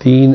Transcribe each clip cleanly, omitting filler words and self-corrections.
3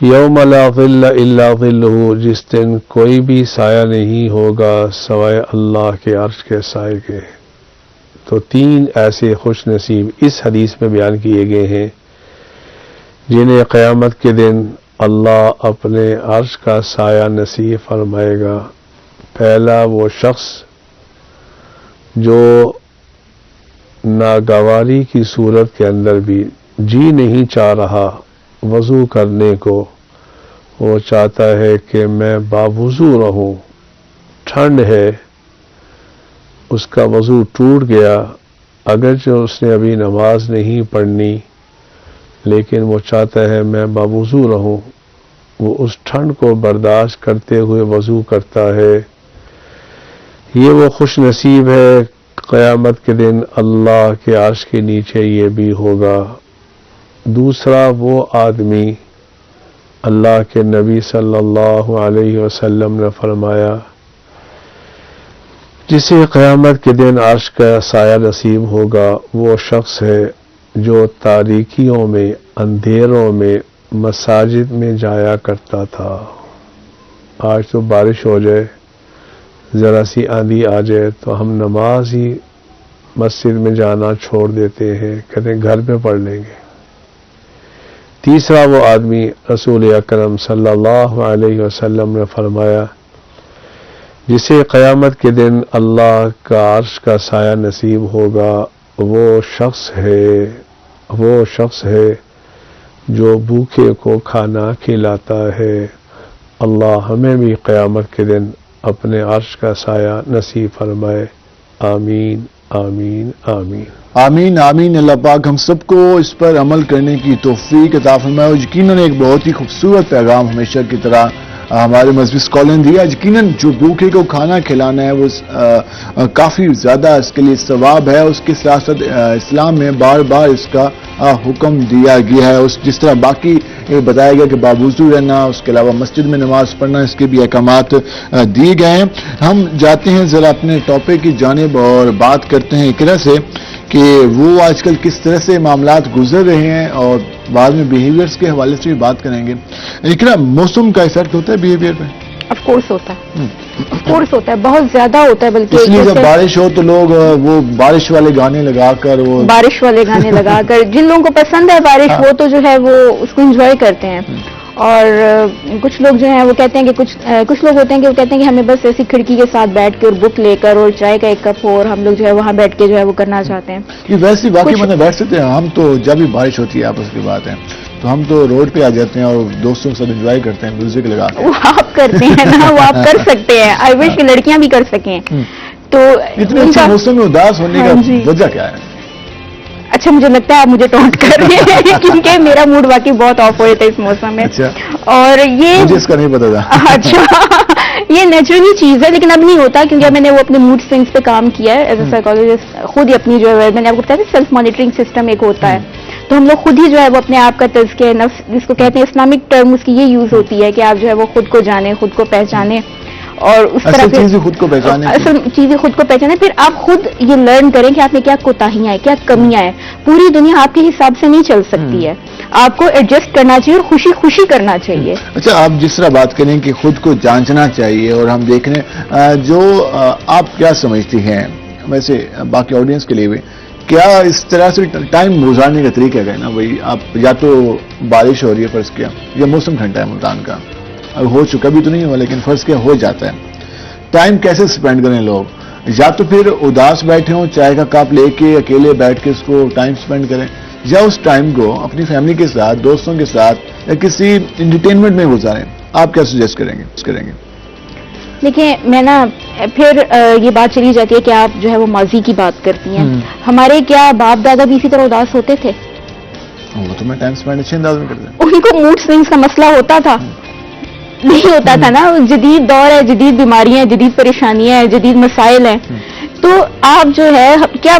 یوم لا ظل الا ظلہ، جس دن کوئی بھی سایہ نہیں ہوگا سوائے اللہ کے عرش کے سائے کے. تو 3 ایسے خوش نصیب اس حدیث میں بیان کیے گئے ہیں جنہیں قیامت کے دن اللہ اپنے عرش کا سایہ نصیب فرمائے گا. پہلا وہ شخص جو ناگواری کی صورت کے اندر بھی جی نہیں چاہ رہا وضو کرنے کو، وہ چاہتا ہے کہ میں باوضو رہوں، ٹھنڈ ہے، اس کا وضو ٹوٹ گیا، اگرچہ اس نے ابھی نماز نہیں پڑھنی لیکن وہ چاہتا ہے میں باوضو رہوں. وہ اس ٹھنڈ کو برداشت کرتے ہوئے وضو کرتا ہے. یہ وہ خوش نصیب ہے، قیامت کے دن اللہ کے عرش کے نیچے یہ بھی ہوگا. دوسرا وہ آدمی، اللہ کے نبی صلی اللہ علیہ وسلم نے فرمایا جسے قیامت کے دن عرش کا سایہ نصیب ہوگا، وہ شخص ہے جو تاریکیوں میں، اندھیروں میں مساجد میں جایا کرتا تھا. آج تو بارش ہو جائے، ذرا سی آندھی آ جائے تو ہم نماز ہی مسجد میں جانا چھوڑ دیتے ہیں، کہتے ہیں گھر میں پڑھ لیں گے. تیسرا وہ آدمی، رسول اکرم صلی اللہ علیہ وسلم نے فرمایا جسے قیامت کے دن اللہ کا عرش کا سایہ نصیب ہوگا، وہ شخص ہے جو بھوکے کو کھانا کھلاتا ہے. اللہ ہمیں بھی قیامت کے دن اپنے عرش کا سایہ نصیب فرمائے. آمین آمین آمین آمین آمین. اللہ پاک ہم سب کو اس پر عمل کرنے کی توفیق عطا فرمائے. اور یقیناً ایک بہت ہی خوبصورت پیغام ہمیشہ کی طرح ہمارے مذہبی اسکالر نے دیا. یقیناً جو بھوکے کو کھانا کھلانا ہے وہ کافی زیادہ اس کے لیے ثواب ہے. اس کے ساتھ ساتھ اسلام میں بار بار اس کا حکم دیا گیا ہے. جس طرح باقی بتایا گیا کہ باوضو رہنا، اس کے علاوہ مسجد میں نماز پڑھنا، اس کے بھی احکامات دیے گئے ہیں. ہم جاتے ہیں ذرا اپنے ٹاپک کی جانب اور بات کرتے ہیں اقرا سے کہ وہ آج کل کس طرح سے معاملات گزر رہے ہیں، اور بعد میں بیہیویئرس کے حوالے سے بھی بات کریں گے. اقرا، موسم کا افیکٹ ہوتا ہے بیہیویئر پہ؟ آف کورس ہوتا ہے، آف کورس ہوتا ہے، بہت زیادہ ہوتا ہے. بلکہ اس لیے جب بارش ہو تو لوگ وہ بارش والے گانے لگا کر جن لوگوں کو پسند ہے بارش، وہ تو جو ہے وہ اس کو انجوائے کرتے ہیں. اور کچھ لوگ جو ہیں وہ کہتے ہیں کہ کچھ لوگ ہوتے ہیں کہ وہ کہتے ہیں کہ ہمیں بس ایسی کھڑکی کے ساتھ بیٹھ کے اور بک لے کر اور چائے کا ایک کپ ہو، اور ہم لوگ جو ہے وہاں بیٹھ کے جو ہے وہ کرنا چاہتے ہیں. یہ ویسے واقعی مطلب بیٹھ سکتے ہیں ہم تو، جب بھی بارش ہوتی ہے آپس کی بات ہے تو ہم تو روڈ پہ آ جاتے ہیں اور دوستوں کے ساتھ انجوائے کرتے ہیں میوزک لگا کے. وہ آپ کرتے ہیں نا، وہ آپ کر سکتے ہیں. آئی وش کہ لڑکیاں بھی کر سکیں. تو اتنے اچھے موسم میں اداس ہونے کا وجہ کیا ہے؟ اچھا، مجھے لگتا ہے آپ مجھے ٹونٹ کر رہے ہیں کیونکہ میرا موڈ واقعی بہت آف ہو رہا تھا اس موسم میں. اور یہ مجھے اس کا نہیں پتا تھا. اچھا، یہ نیچرلی چیز ہے، لیکن اب نہیں ہوتا کیونکہ میں نے وہ اپنے موڈ سوئنگس پہ کام کیا ہے ایز اے سائیکالوجسٹ. خود ہی اپنی جو ہے، میں نے آپ کو بتایا تھا سیلف مانیٹرنگ سسٹم ایک ہوتا ہے، تو ہم لوگ خود ہی جو ہے وہ اپنے آپ کا تزکیہ نفس، جس کو کہتے ہیں اسلامک ٹرم اس کی یہ یوز ہوتی ہے کہ آپ جو ہے وہ خود کو جانیں، خود کو پہچانیں، اور اس طرح اصل چیزیں خود کو پہچانے. پھر آپ خود یہ لرن کریں کہ آپ میں کیا کوتاہیاں ہیں، کیا کمیاں ہیں. پوری دنیا آپ کے حساب سے نہیں چل سکتی ہے، آپ کو ایڈجسٹ کرنا چاہیے اور خوشی خوشی کرنا چاہیے. اچھا، آپ جس طرح بات کریں کہ خود کو جانچنا چاہیے، اور ہم دیکھ رہے ہیں جو آپ کیا سمجھتی ہیں، ویسے باقی آڈینس کے لیے بھی، کیا اس طرح سے ٹائم گزارنے کا طریقہ ہے نا بھائی؟ آپ یا تو بارش ہو رہی ہے فرض کیا، یا موسم ٹھنڈا ہے ملتان کا، اب ہو چکا بھی تو نہیں ہوا لیکن فرض کیا ہو جاتا ہے، ٹائم کیسے سپینڈ کریں لوگ؟ یا تو پھر اداس بیٹھے ہوں، چائے کا کپ لے کے اکیلے بیٹھ کے اس کو ٹائم سپینڈ کریں، یا اس ٹائم کو اپنی فیملی کے ساتھ، دوستوں کے ساتھ، یا کسی انٹرٹینمنٹ میں گزاریں. آپ کیا سجیسٹ کریں گے؟ دیکھیں، میں نا پھر یہ بات چلی جاتی ہے کہ آپ جو ہے وہ ماضی کی بات کرتی ہیں. ہمارے کیا باپ دادا بھی اسی طرح اداس ہوتے تھے؟ وہ تو میں ٹائم سپینڈ اچھے انداز میں کرتے ہیں. ان کو موڈ سوئنگز کا مسئلہ ہوتا تھا؟ نہیں ہوتا تھا نا. جدید دور ہے، جدید بیماریاں، جدید پریشانیاں ہیں، جدید مسائل ہیں. تو آپ جو ہے کیا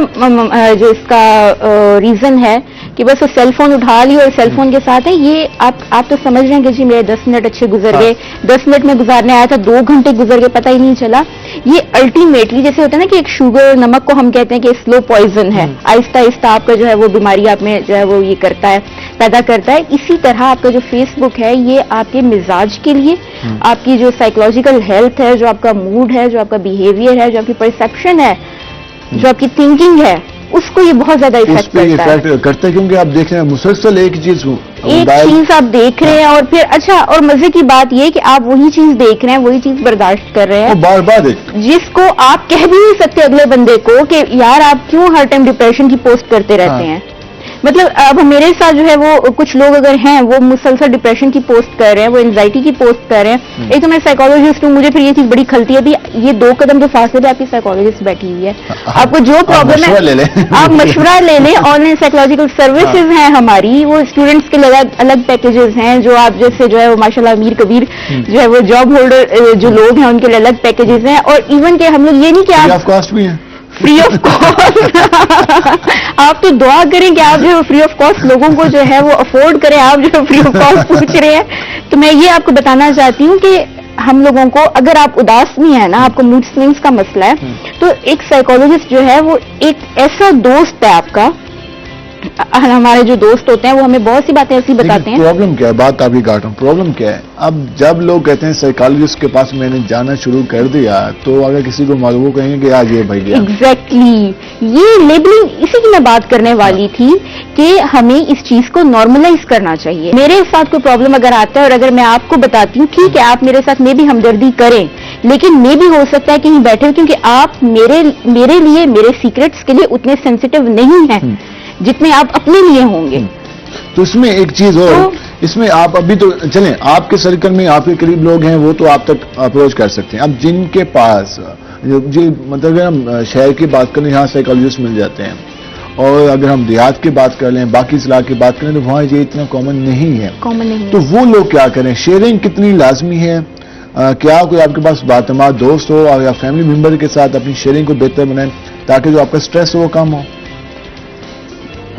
جو اس کا ریزن ہے کہ بس وہ سیل فون اٹھا لی اور سیل فون کے ساتھ ہے. یہ آپ تو سمجھ رہے ہیں کہ جی میرے 10 منٹ اچھے گزر گئے, 10 منٹ میں گزارنے آیا تھا 2 گھنٹے گزر گئے پتہ ہی نہیں چلا. یہ الٹیمیٹلی جیسے ہوتا ہے نا کہ ایک شوگر نمک کو ہم کہتے ہیں کہ سلو پوائزن ہے, آہستہ آہستہ آپ کا جو ہے وہ بیماری آپ میں جو ہے وہ یہ کرتا ہے, پیدا کرتا ہے. اسی طرح آپ کا جو فیس بک ہے یہ آپ کے مزاج کے لیے, آپ کی جو سائیکولوجیکل ہیلتھ ہے, جو آپ کا موڈ ہے, جو آپ کا بیہیویئر ہے, جو آپ کی پرسیپشن ہے, جو آپ کی تھنکنگ ہے, اس کو یہ بہت زیادہ افیکٹ کرتا ہے. کیونکہ آپ دیکھ رہے ہیں مسلسل ایک چیز آپ دیکھ رہے ہیں, اور پھر اچھا اور مزے کی بات یہ کہ آپ وہی چیز دیکھ رہے ہیں, وہی چیز برداشت کر رہے ہیں بار بار, جس کو آپ کہہ بھی نہیں سکتے اگلے بندے کو کہ یار آپ کیوں ہر ٹائم ڈپریشن کی پوسٹ کرتے رہتے ہیں. مطلب اب میرے ساتھ جو ہے وہ کچھ لوگ اگر ہیں وہ مسلسل ڈپریشن کی پوسٹ کر رہے ہیں, وہ انزائٹی کی پوسٹ کر رہے ہیں. ایک تو میں سائیکالوجسٹ ہوں, مجھے پھر یہ چیز بڑی کھلتی ہے. ابھی یہ 2 قدم کے فاصلے پہ آپ کی سائیکالوجسٹ بیٹھی ہوئی ہے, آپ کو جو پرابلم ہے آپ مشورہ لے لیں. آن لائن سائیکولوجیکل سروسز ہیں ہماری, وہ اسٹوڈنٹس کے لیے الگ پیکیجز ہیں, جو آپ جیسے جو ہے وہ ماشاء اللہ امیر کبیر جو ہے وہ جاب ہولڈر جو لوگ ہیں ان کے لیے الگ پیکیجز ہیں. اور ایون کہ ہم لوگ یہ نہیں کہ آپ کاسٹ بھی ہیں فری آف کاسٹ, آپ تو دعا کریں کہ آپ جو ہے فری آف کاسٹ لوگوں کو جو ہے وہ افورڈ کریں. آپ جو فری آف کاسٹ پوچھ رہے ہیں, تو میں یہ آپ کو بتانا چاہتی ہوں کہ ہم لوگوں کو اگر آپ اداس نہیں ہے نا, آپ کو موڈ سوئنگس کا مسئلہ ہے, تو ایک سائیکالوجسٹ جو ہے وہ ایک ایسا دوست ہے آپ کا. ہمارے جو دوست ہوتے ہیں وہ ہمیں بہت سی باتیں ایسی بتاتے ہیں. پرابلم کیا ہے, بات آپ کی کاٹ رہا ہوں, پرابلم کیا ہے. اب جب لوگ کہتے ہیں سائیکالوجسٹ کے پاس میں نے جانا شروع کر دیا, تو اگر کسی کو معلوم کہیں گے کہ آج یہ بھائی ایگزیکٹلی یہ لیبلنگ, اسی کی میں بات کرنے والی تھی کہ ہمیں اس چیز کو نارملائز کرنا چاہیے. میرے ساتھ کوئی پرابلم اگر آتا ہے اور اگر میں آپ کو بتاتی ہوں, ٹھیک ہے آپ میرے ساتھ میں بھی ہمدردی کریں, لیکن میں بھی ہو سکتا ہے کہیں بیٹھے, کیونکہ آپ میرے لیے میرے سیکرٹس کے لیے اتنے سینسیٹیو نہیں ہیں جتنے آپ اپنے لیے ہوں گے. تو اس میں ایک چیز اور, اس میں آپ ابھی تو چلیں آپ کے سرکل میں آپ کے قریب لوگ ہیں وہ تو آپ تک اپروچ کر سکتے ہیں. اب جن کے پاس جی مطلب ہم شہر کی بات کریں یہاں سائیکالوجسٹ مل جاتے ہیں, اور اگر ہم دیہات کی بات کر لیں, باقی اضلاع کی بات کریں, تو وہاں یہ اتنا کامن نہیں ہے. تو وہ لوگ کیا کریں, شیئرنگ کتنی لازمی ہے, کیا کوئی آپ کے پاس باعتماد دوست ہو یا فیملی ممبر کے ساتھ اپنی شیئرنگ کو بہتر بنائیں تاکہ جو آپ کا سٹریس ہو وہ کم ہو.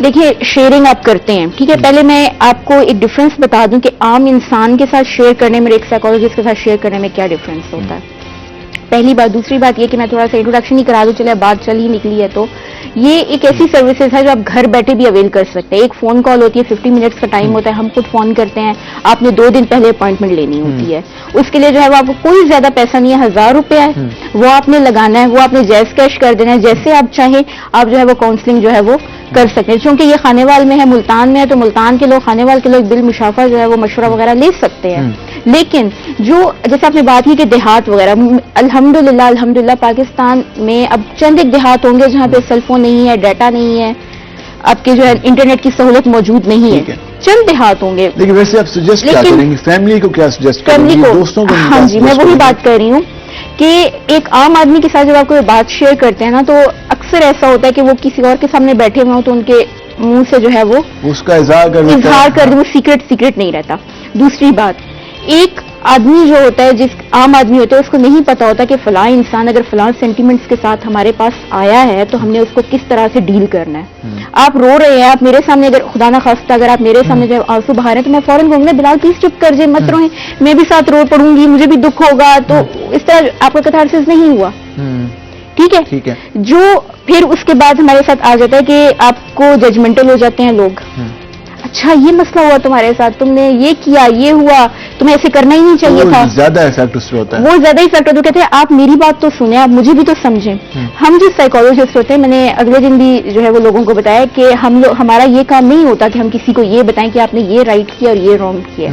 دیکھیے شیئرنگ آپ کرتے ہیں, ٹھیک ہے, پہلے میں آپ کو ایک ڈفرنس بتا دوں کہ عام انسان کے ساتھ شیئر کرنے میں, ایک سائیکالوجسٹ کے ساتھ شیئر کرنے میں کیا ڈفرنس ہوتا ہے. پہلی بات. دوسری بات یہ کہ میں تھوڑا سا انٹروڈکشن ہی کرا دوں, چلے بات چل ہی نکلی ہے, تو یہ ایک ایسی سروسز ہے جو آپ گھر بیٹھے بھی اویل کر سکتے ہیں. ایک فون کال ہوتی ہے, 50 منٹس کا ٹائم ہوتا ہے, ہم خود فون کرتے ہیں, آپ نے 2 دن پہلے اپوائنٹمنٹ لینی ہوتی ہے. اس کے لیے جو ہے وہ آپ کو کوئی زیادہ پیسہ نہیں ہے, 1000 روپے ہے, وہ آپ نے لگانا ہے, وہ آپ نے جیز کیش کر دینا ہے. جیسے آپ چاہیں آپ جو ہے وہ کاؤنسلنگ جو ہے وہ کر سکتے ہیں. چونکہ یہ خانے وال میں ہے, ملتان میں ہے, تو ملتان کے لوگ, خانے وال کے لوگ بل مشافہ جو ہے وہ مشورہ وغیرہ لے سکتے ہیں. لیکن جو جیسے آپ نے بات کی کہ دیہات وغیرہ, الحمدللہ پاکستان میں اب چند ایک دیہات ہوں گے جہاں پہ سیل فون نہیں ہے, ڈیٹا نہیں ہے, آپ کے جو ہے انٹرنیٹ کی سہولت موجود نہیں ہے, چند دیہات ہوں گے. لیکن ویسے آپ سجیسٹ کیا کریں گے, فیملی کو کیا سجیسٹ کریں گے, دوستوں کو؟ ہاں جی, میں وہی بات کر رہی ہوں کہ ایک عام آدمی کے ساتھ جب آپ کوئی بات شیئر کرتے ہیں نا, تو اکثر ایسا ہوتا ہے کہ وہ کسی اور کے سامنے بیٹھے ہوئے ہوں تو ان کے منہ سے جو ہے وہ اس کا اظہار کر دیں, وہ سیکرٹ نہیں رہتا. دوسری بات, ایک آدمی جو ہوتا ہے, جس عام آدمی ہوتا ہے, اس کو نہیں پتا ہوتا کہ فلاں انسان اگر فلاں سینٹیمنٹس کے ساتھ ہمارے پاس آیا ہے تو ہم نے اس کو کس طرح سے ڈیل کرنا ہے. آپ رو رہے ہیں, آپ میرے سامنے, اگر خدا نہ خواستہ اگر آپ میرے سامنے جب آنسو بہا رہے ہیں, تو میں فوراً کہوں گا بلال پلیز چپ کر جائے, مت روئیں, میں بھی ساتھ رو پڑوں گی, مجھے بھی دکھ ہوگا. تو اس طرح آپ کا کتھارسس نہیں ہوا, ٹھیک ہے. جو پھر اس کے بعد ہمارے ساتھ آ جاتا ہے کہ آپ کو ججمنٹل ہو جاتے ہیں لوگ. اچھا یہ مسئلہ ہوا تمہارے ساتھ, تم نے یہ کیا, یہ ہوا, تمہیں ایسے کرنا ہی نہیں چاہیے تھا. زیادہ افیکٹ اس پہ ہوتا ہے, وہ زیادہ افیکٹ ہوتا ہے. کہتے ہیں آپ میری بات تو سنیں, آپ مجھے بھی تو سمجھیں. ہم جو سائیکالوجسٹ ہوتے ہیں, میں نے اگلے دن بھی جو ہے وہ لوگوں کو بتایا کہ ہمارا یہ کام نہیں ہوتا کہ ہم کسی کو یہ بتائیں کہ آپ نے یہ رائٹ کیا اور یہ رانگ کیا.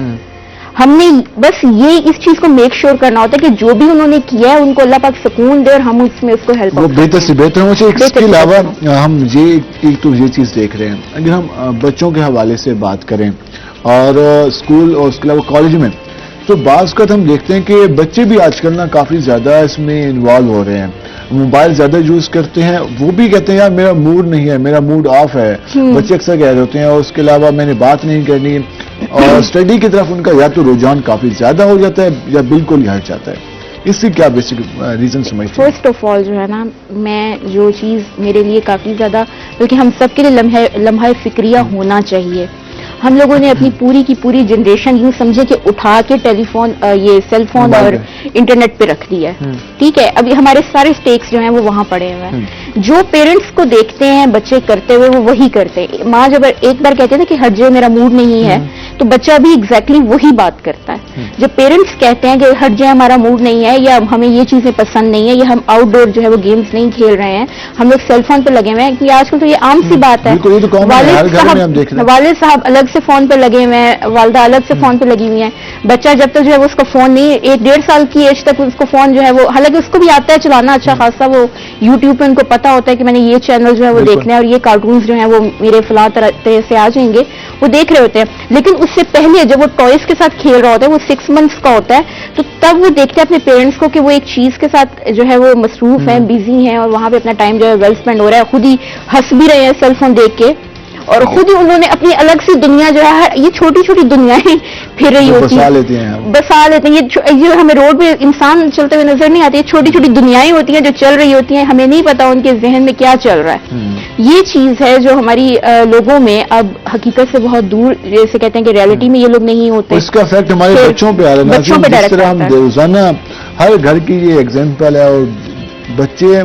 ہم نے بس یہ اس چیز کو میک شیور کرنا ہوتا ہے کہ جو بھی انہوں نے کیا ہے ان کو اللہ پاک سکون دے, اور ہم اس میں اس کو ہیلپ وہ بہتر سے بہتر ہو. اس کے علاوہ ہم ایک تو یہ چیز دیکھ رہے ہیں, اگر ہم بچوں کے حوالے سے بات کریں اور اسکول اور اس کے علاوہ کالج میں, تو بعض کا ہم دیکھتے ہیں کہ بچے بھی آج کل نا کافی زیادہ اس میں انوالو ہو رہے ہیں, موبائل زیادہ یوز کرتے ہیں. وہ بھی کہتے ہیں یار میرا موڈ نہیں ہے, میرا موڈ آف ہے. بچے اکثر کہہ رہے ہوتے ہیں, اور اس کے علاوہ میں نے بات نہیں کرنی, اور اسٹڈی کی طرف ان کا یا تو رجحان کافی زیادہ ہو جاتا ہے یا بالکل ہی ہٹ جاتا ہے. اس سے کیا بیسک ریزن سمجھتے ہیں؟ فرسٹ آف آل جو ہے نا, میں جو چیز میرے لیے کافی زیادہ بلکہ ہم سب کے لیے لمحہ فکریہ ہونا چاہیے. ہم لوگوں نے اپنی پوری کی پوری جنریشن یوں سمجھے کہ اٹھا کے ٹیلی فون یہ سیل فون اور انٹرنیٹ پہ رکھ دیا ہے. ٹھیک ہے, ابھی ہمارے سارے اسٹیکس جو ہیں وہ وہاں پڑے ہوئے ہیں. جو پیرنٹس کو دیکھتے ہیں بچے کرتے ہوئے وہ وہی کرتے ہیں. ماں جب ایک بار کہتے ہیں کہ ہٹ جائے میرا موڈ نہیں ہے, تو بچہ بھی ایگزیکٹلی وہی بات کرتا ہے. جب پیرنٹس کہتے ہیں کہ ہٹ جائے ہمارا موڈ نہیں ہے, یا ہمیں یہ چیزیں پسند نہیں ہے, یا ہم آؤٹ ڈور جو ہے وہ گیمز نہیں کھیل رہے ہیں, ہم لوگ سیل فون پہ لگے ہوئے ہیں, کیونکہ آج کل تو یہ عام سی بات ہے. والد صاحب الگ سے فون پہ لگے ہوئے ہیں, والدہ الگ سے فون پہ لگی ہوئی ہیں. بچہ جب تک جو ہے وہ اس کو فون نہیں, 1-1.5 سال کی ایج تک اس کو فون جو ہے وہ, حالانکہ اس کو بھی آتا ہے چلانا اچھا خاصا, وہ یوٹیوب پہ ان کو پتا ہوتا ہے کہ میں نے یہ چینل جو ہے وہ دیکھنا ہے اور یہ کارٹونز جو ہیں وہ میرے فلاں طرح سے آ جائیں گے, وہ دیکھ رہے ہوتے ہیں. لیکن اس سے پہلے جب وہ ٹوائز کے ساتھ کھیل رہا ہوتا ہے, وہ 6 months کا ہوتا ہے, تو تب وہ دیکھتے ہیں اپنے پیرنٹس کو کہ وہ ایک چیز کے ساتھ جو ہے وہ مصروف ہیں, بزی ہیں, اور وہاں پہ اپنا ٹائم جو ہے ویل اسپینڈ ہو رہا ہے. خود ہی ہنس بھی رہے ہیں سیل فون دیکھ کے, اور خود ہی انہوں نے اپنی الگ سی دنیا جو ہے, یہ چھوٹی چھوٹی دنیایں پھر رہی ہوتی ہیں, بسا لیتے ہیں. یہ ہمیں روڈ پہ انسان چلتے ہوئے نظر نہیں آتے, چھوٹی چھوٹی دنیایں ہوتی ہیں جو چل رہی ہوتی ہیں, ہمیں نہیں پتا ان کے ذہن میں کیا چل رہا ہے. یہ چیز ہے جو ہماری لوگوں میں اب حقیقت سے بہت دور, جیسے کہتے ہیں کہ ریئلٹی میں یہ لوگ نہیں ہوتے. اس کا افیکٹ ہمارے بچوں پہ آ رہا ہے. جس طرح ہم روزانہ ہر گھر کی یہ ایگزامپل ہے, اور بچے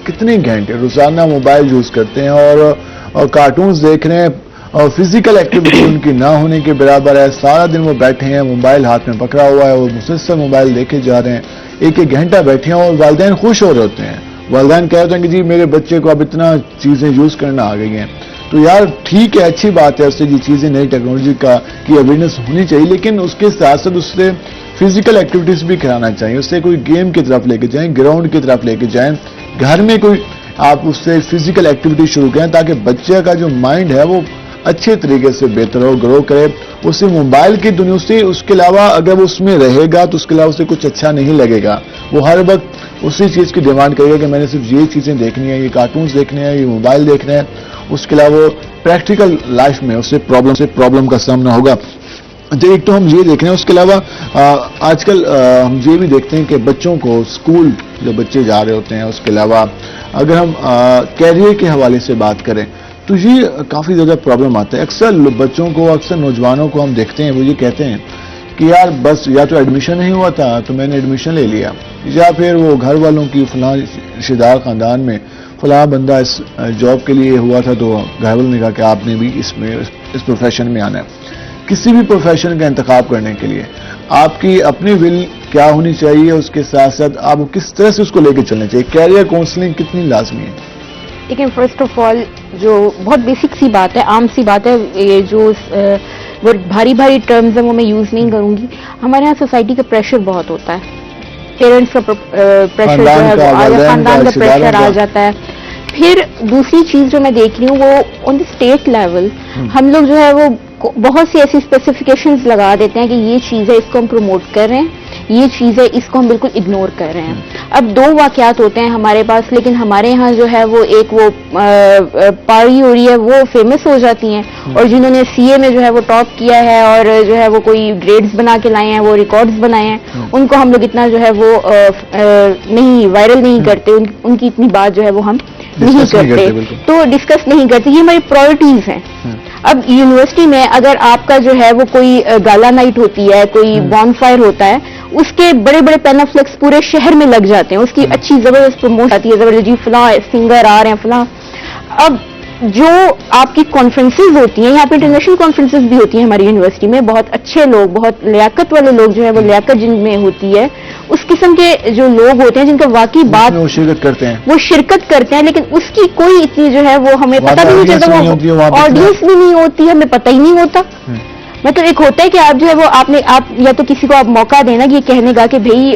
کتنے گھنٹے روزانہ موبائل یوز کرتے ہیں اور کارٹونز دیکھ رہے ہیں, اور فزیکل ایکٹیویٹی ان کی نہ ہونے کے برابر ہے. سارا دن وہ بیٹھے ہیں, موبائل ہاتھ میں پکڑا ہوا ہے, وہ مسلسل موبائل دیکھے جا رہے ہیں, 1-1 گھنٹہ بیٹھے ہیں, اور والدین خوش ہو رہے ہوتے ہیں. والدین کہہ رہے ہیں کہ جی میرے بچے کو اب اتنا چیزیں یوز کرنا آ گئی ہیں. تو یار ٹھیک ہے, اچھی بات ہے, اس سے یہ چیزیں نئی ٹیکنالوجی کی اویئرنیس ہونی چاہیے, لیکن اس کے ساتھ ساتھ اس سے فزیکل ایکٹیویٹیز بھی کرانا چاہیے. اس سے کوئی گیم کی طرف لے کے جائیں, گراؤنڈ کی طرف لے کے جائیں, گھر میں کوئی آپ اس سے فزیکل ایکٹیویٹی شروع کریں, تاکہ بچے کا جو مائنڈ ہے وہ اچھے طریقے سے بہتر ہو, گرو کرے. اسے موبائل کی دنیا سے, اس کے علاوہ اگر وہ اس میں رہے گا تو اس کے علاوہ اسے کچھ اچھا نہیں لگے گا. وہ ہر وقت اسی چیز کی ڈیمانڈ کرے گا کہ میں نے صرف یہ چیزیں دیکھنی ہیں, یہ کارٹونز دیکھنے ہیں, یہ موبائل دیکھنا ہے. اس کے علاوہ پریکٹیکل لائف میں اس سے پرابلم کا سامنا ہوگا. ایک تو ہم یہ دیکھ رہے ہیں, اس کے علاوہ آج کل ہم یہ بھی دیکھتے ہیں کہ بچوں کو اسکول جو بچے جا رہے ہوتے ہیں, اس کے علاوہ اگر ہم کیریئر کے حوالے سے بات کریں تو یہ کافی زیادہ پرابلم آتا ہے. اکثر بچوں کو, اکثر نوجوانوں کو ہم دیکھتے ہیں, وہ یہ کہتے ہیں کہ یار بس یا تو ایڈمیشن نہیں ہوا تھا تو میں نے ایڈمیشن لے لیا, یا پھر وہ گھر والوں کی فلاں رشتہ دار خاندان میں فلاں بندہ اس جاب کے لیے ہوا تھا, تو گھر والوں نے کہا کہ آپ نے بھی اس پروفیشن میں آنا ہے. کسی بھی پروفیشن کا انتخاب کرنے کے لیے آپ کی اپنی ول کیا ہونی چاہیے, اس کے ساتھ ساتھ آپ کس طرح سے اس کو لے کے چلنا چاہیے. کیریئر کاؤنسلنگ کتنی لازمی ہے؟ لیکن فرسٹ آف آل جو بہت بیسک سی بات ہے, عام سی بات ہے, یہ جو وہ بھاری ٹرمز ہیں وہ میں یوز نہیں کروں گی. ہمارے یہاں سوسائٹی کا پریشر بہت ہوتا ہے, پیرنٹس کا پریشر جو ہے وہ خاندان کا پریشر آ جاتا ہے. پھر دوسری چیز جو میں دیکھ رہی ہوں وہ آن دی اسٹیٹ لیول ہم لوگ جو ہے وہ بہت سی ایسی اسپیسیفکیشنز لگا دیتے ہیں کہ یہ چیز ہے اس کو ہم پروموٹ کر رہے ہیں, یہ چیز ہے اس کو ہم بالکل اگنور کر رہے ہیں. اب 2 واقعات ہوتے ہیں ہمارے پاس, لیکن ہمارے ہاں جو ہے وہ ایک وہ پاری ہو رہی ہے وہ فیمس ہو جاتی ہیں, اور جنہوں نے CA میں جو ہے وہ ٹاپ کیا ہے اور جو ہے وہ کوئی گریڈز بنا کے لائے ہیں, وہ ریکارڈز بنائے ہیں, ان کو ہم لوگ اتنا جو ہے وہ نہیں وائرل نہیں کرتے, ان کی اتنی بات جو ہے وہ ہم نہیں کرتے, تو ڈسکس نہیں کرتے. یہ ہماری پرائرٹیز ہیں. اب یونیورسٹی میں اگر آپ کا جو ہے وہ کوئی گالا نائٹ ہوتی ہے, کوئی بون فائر ہوتا ہے, اس کے بڑے پینافلیکس پورے شہر میں لگ جاتے ہیں, اس کی اچھی زبردست پروموشن آتی ہے, زبردست جی فلاں سنگر آ رہے ہیں فلاں. اب جو آپ کی کانفرنسز ہوتی ہیں, یہاں پہ انٹرنیشنل کانفرنسز بھی ہوتی ہیں ہماری یونیورسٹی میں, بہت اچھے لوگ, بہت لیاقت والے لوگ جو ہے وہ لیاقت جن میں ہوتی ہے, اس قسم کے جو لوگ ہوتے ہیں جن کا واقعی بات وہ شرکت کرتے ہیں, لیکن اس کی کوئی اتنی جو ہے وہ ہمیں پتہ بھی نہیں چلتا, وہ آڈینس بھی نہیں ہوتی, ہمیں پتہ ہی نہیں ہوتا. مطلب ایک ہوتا ہے کہ آپ جو ہے وہ آپ یا تو کسی کو آپ موقع دینا کہ یہ کہنے کا کہ بھئی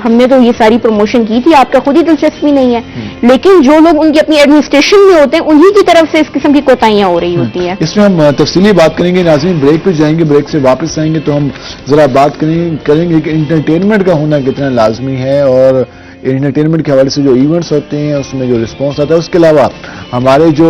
ہم نے تو یہ ساری پروموشن کی تھی, آپ کا خود ہی دلچسپی نہیں ہے, لیکن جو لوگ ان کی اپنی ایڈمنسٹریشن میں ہوتے ہیں انہی کی طرف سے اس قسم کی کوتاہیاں ہو رہی ہوتی ہیں. اس میں ہم تفصیلی بات کریں گے. ناظرین بریک پہ جائیں گے, بریک سے واپس آئیں گے تو ہم ذرا بات کریں گے کہ انٹرٹینمنٹ کا ہونا کتنا لازمی ہے, اور انٹرٹینمنٹ کے حوالے سے جو ایونٹس ہوتے ہیں اس میں جو رسپانس آتا ہے, اس کے علاوہ ہمارے جو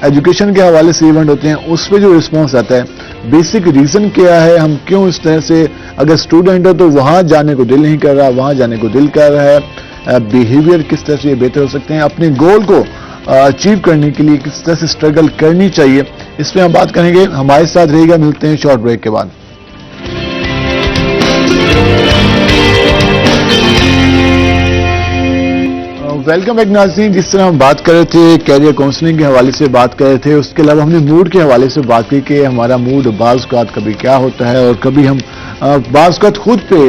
ایجوکیشن کے حوالے سے ایونٹ ہوتے ہیں اس پہ جو رسپانس آتا ہے, بیسک ریزن کیا ہے, ہم کیوں اس طرح سے, اگر اسٹوڈنٹ ہے تو وہاں جانے کو دل نہیں کر رہا, وہاں جانے کو دل کر رہا ہے, بیہیویئر کس طرح سے یہ بہتر ہو سکتے ہیں, اپنے گول کو اچیو کرنے کے لیے کس طرح سے اسٹرگل کرنی چاہیے، اس پہ ہم بات کریں گے. ہمارے ساتھ رہے گا، ملتے ہیں شارٹ بریک کے بعد. ویلکم بیک ناظرین. جس طرح ہم بات کر رہے تھے کیریئر کاؤنسلنگ کے حوالے سے بات کر رہے تھے، اس کے علاوہ ہم نے موڈ کے حوالے سے بات کی کہ ہمارا موڈ بعض اوقات کبھی کیا ہوتا ہے، اور کبھی ہم بعض اوقات خود پہ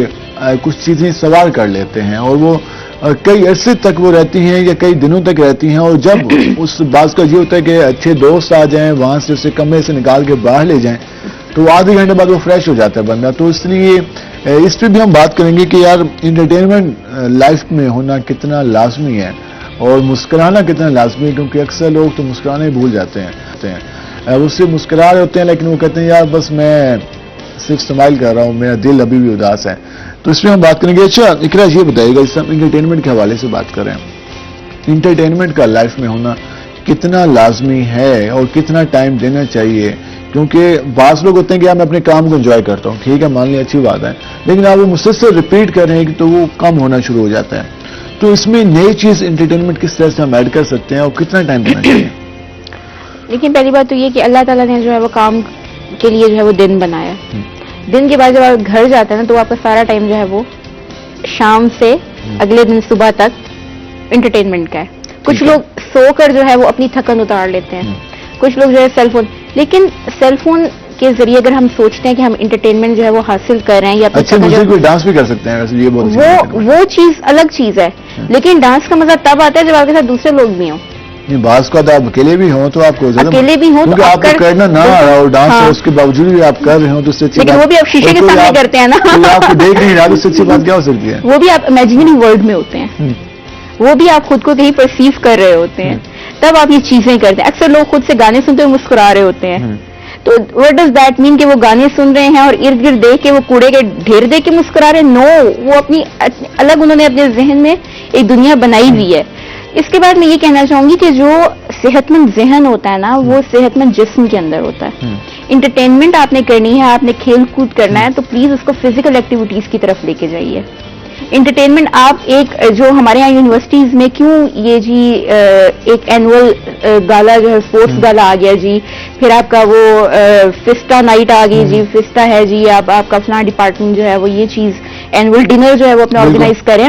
کچھ چیزیں سوار کر لیتے ہیں، اور وہ کئی عرصے تک وہ رہتی ہیں یا کئی دنوں تک رہتی ہیں. اور جب اس بعض کا یہ ہوتا ہے کہ اچھے دوست آ جائیں، وہاں سے اسے کمرے سے نکال کے باہر لے جائیں، تو آدھے گھنٹے بعد وہ فریش ہو جاتا ہے بندہ. تو اس لیے اس پہ بھی ہم بات کریں گے کہ یار انٹرٹینمنٹ لائف میں ہونا کتنا لازمی ہے اور مسکرانا کتنا لازمی ہے، کیونکہ اکثر لوگ تو مسکرانا ہی بھول جاتے ہیں. وہ صرف مسکرا رہے ہوتے ہیں لیکن وہ کہتے ہیں یار بس میں صرف اسمائل کر رہا ہوں، میرا دل ابھی بھی اداس ہے. تو اس میں ہم بات کریں گے. اچھا اقرا یہ بتائیے گا، اس ہم انٹرٹینمنٹ کے حوالے سے بات کر رہے ہیں، انٹرٹینمنٹ کا لائف میں ہونا کتنا لازمی ہے اور کتنا ٹائم دینا چاہیے؟ کیونکہ بعض لوگ ہوتے ہیں کہ میں اپنے کام کو انجوائے کرتا ہوں، ٹھیک ہے مان لیں اچھی بات ہے، لیکن آپ وہ مسلسل ریپیٹ کر رہے ہیں تو وہ کم ہونا شروع ہو جاتا ہے. تو اس میں نئی چیز انٹرٹینمنٹ کس طرح سے ہم ایڈ کر سکتے ہیں اور کتنا ٹائم دینا چاہیے؟ لیکن پہلی بات تو یہ کہ اللہ تعالیٰ نے جو ہے وہ کام کے لیے جو ہے وہ دن بنایا. دن کے بعد جب آپ گھر جاتے ہیں نا تو آپ کا سارا ٹائم جو ہے وہ شام سے اگلے دن صبح تک انٹرٹینمنٹ کا ہے. کچھ لوگ سو کر جو ہے وہ اپنی تھکن اتار لیتے ہیں، کچھ لوگ جو ہے سیل فون، لیکن سیل فون کے ذریعے اگر ہم سوچتے ہیں کہ ہم انٹرٹینمنٹ جو ہے وہ حاصل کر رہے ہیں یا اچھا مجھے کوئی ڈانس بھی کر سکتے ہیں ویسے، یہ وہ چیز الگ چیز ہے. لیکن ڈانس کا مزہ تب آتا ہے جب آپ کے ساتھ دوسرے لوگ بھی ہوں. بعض کا آپ اکیلے بھی ہوں تو آپ کو اکیلے بھی ہوں تو آپ کو کرنا نہ آ رہا ہو ڈانس، اس کے باوجود بھی آپ کر رہے ہوں تو اس سے اچھی لیکن وہ بھی آپ شیشے کے سامنے کرتے ہیں نا، آپ کو دیکھ نہیں رہا تو اس سے اچھی بات کیا ہو سکتی ہے؟ وہ بھی آپ امیجنری ورلڈ میں ہوتے ہیں، وہ بھی آپ خود کو کہیں پرسیو کر رہے ہوتے ہیں، تب آپ یہ چیزیں کرتے ہیں. اکثر لوگ خود سے گانے سنتے ہوئے مسکرا رہے ہوتے ہیں. تو وٹ ڈز دیٹ مین کہ وہ گانے سن رہے ہیں اور ارد گرد دیکھ کے وہ کوڑے کے ڈھیر دیکھ کے مسکرا رہے؟ نو، وہ اپنی الگ انہوں نے اپنے ذہن میں ایک دنیا بنائی ہوئی ہے. اس کے بعد میں یہ کہنا چاہوں گی کہ جو صحت مند ذہن ہوتا ہے نا وہ صحت مند جسم کے اندر ہوتا ہے. انٹرٹینمنٹ آپ نے کرنی ہے، آپ نے کھیل کود کرنا ہے تو پلیز اس کو فزیکل ایکٹیویٹیز کی طرف لے کے جائیے. انٹرٹینمنٹ آپ ایک جو ہمارے یہاں یونیورسٹیز میں کیوں یہ جی ایک اینول گالا جو ہے اسپورٹس گالا آ گیا جی، پھر آپ کا وہ فسٹا نائٹ آ گئی جی، فسٹا ہے جی، آپ کا فلاں ڈپارٹمنٹ جو ہے وہ یہ چیز اینول ڈنر جو ہے وہ اپنا آرگنائز کریں،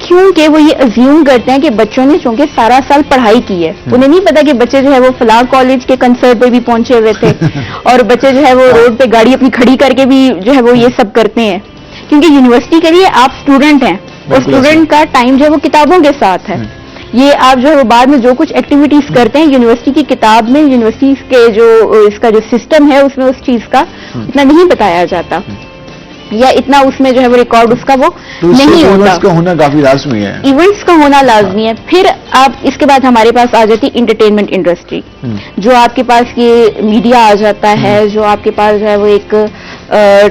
کیونکہ وہ یہ ازیوم کرتے ہیں کہ بچوں نے چونکہ سارا سال پڑھائی کی ہے، انہیں نہیں پتا کہ بچے جو ہے وہ فلاں کالج کے کنسرٹ پہ بھی پہنچے ہوئے تھے اور بچے جو ہے وہ روڈ پہ گاڑی اپنی کھڑی کر کے بھی جو ہے وہ یہ سب کرتے ہیں. کیونکہ یونیورسٹی کے لیے آپ اسٹوڈنٹ ہیں اور اسٹوڈنٹ کا ٹائم جو ہے وہ کتابوں کے ساتھ ہے. یہ آپ جو ہے وہ بعد میں جو کچھ ایکٹیویٹیز کرتے ہیں یونیورسٹی کی کتاب میں، یونیورسٹی کے جو اس کا جو سسٹم ہے اس میں اس چیز کا اتنا نہیں بتایا جاتا یا اتنا اس میں جو ہے وہ ریکارڈ اس کا وہ نہیں ہوتا. ایونٹس کا ہونا کافی لازمی ہے، ایونٹس کا ہونا لازمی ہے. پھر آپ اس کے بعد ہمارے پاس آ جاتی انٹرٹینمنٹ انڈسٹری، جو آپ کے پاس یہ میڈیا آ جاتا ہے، جو آپ کے پاس جو ہے وہ ایک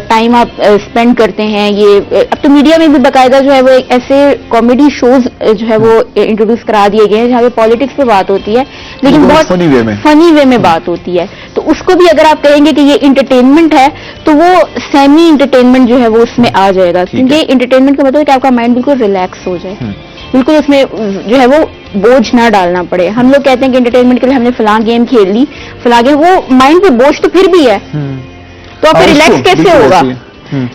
ٹائم آپ اسپینڈ کرتے ہیں. یہ اب تو میڈیا میں بھی باقاعدہ جو ہے وہ ایسے کامیڈی شوز جو ہے وہ انٹروڈیوس کرا دیے گئے ہیں جہاں پہ پالیٹکس پہ بات ہوتی ہے لیکن بہت فنی وے میں بات ہوتی ہے. تو اس کو بھی اگر آپ کہیں گے کہ یہ انٹرٹینمنٹ ہے تو وہ سیمی انٹرٹینمنٹ جو ہے وہ اس میں آ جائے گا. کیونکہ انٹرٹینمنٹ کا مطلب ہے کہ آپ کا مائنڈ بالکل ریلیکس ہو جائے، بالکل اس میں جو ہے وہ بوجھ نہ ڈالنا پڑے. ہم لوگ کہتے ہیں کہ انٹرٹینمنٹ کے لیے ہم نے فلاں گیم کھیل لی، فلاں گیم، وہ مائنڈ پہ بوجھ تو پھر بھی ہے، تو آپ ریلیکس کیسے ہوگا؟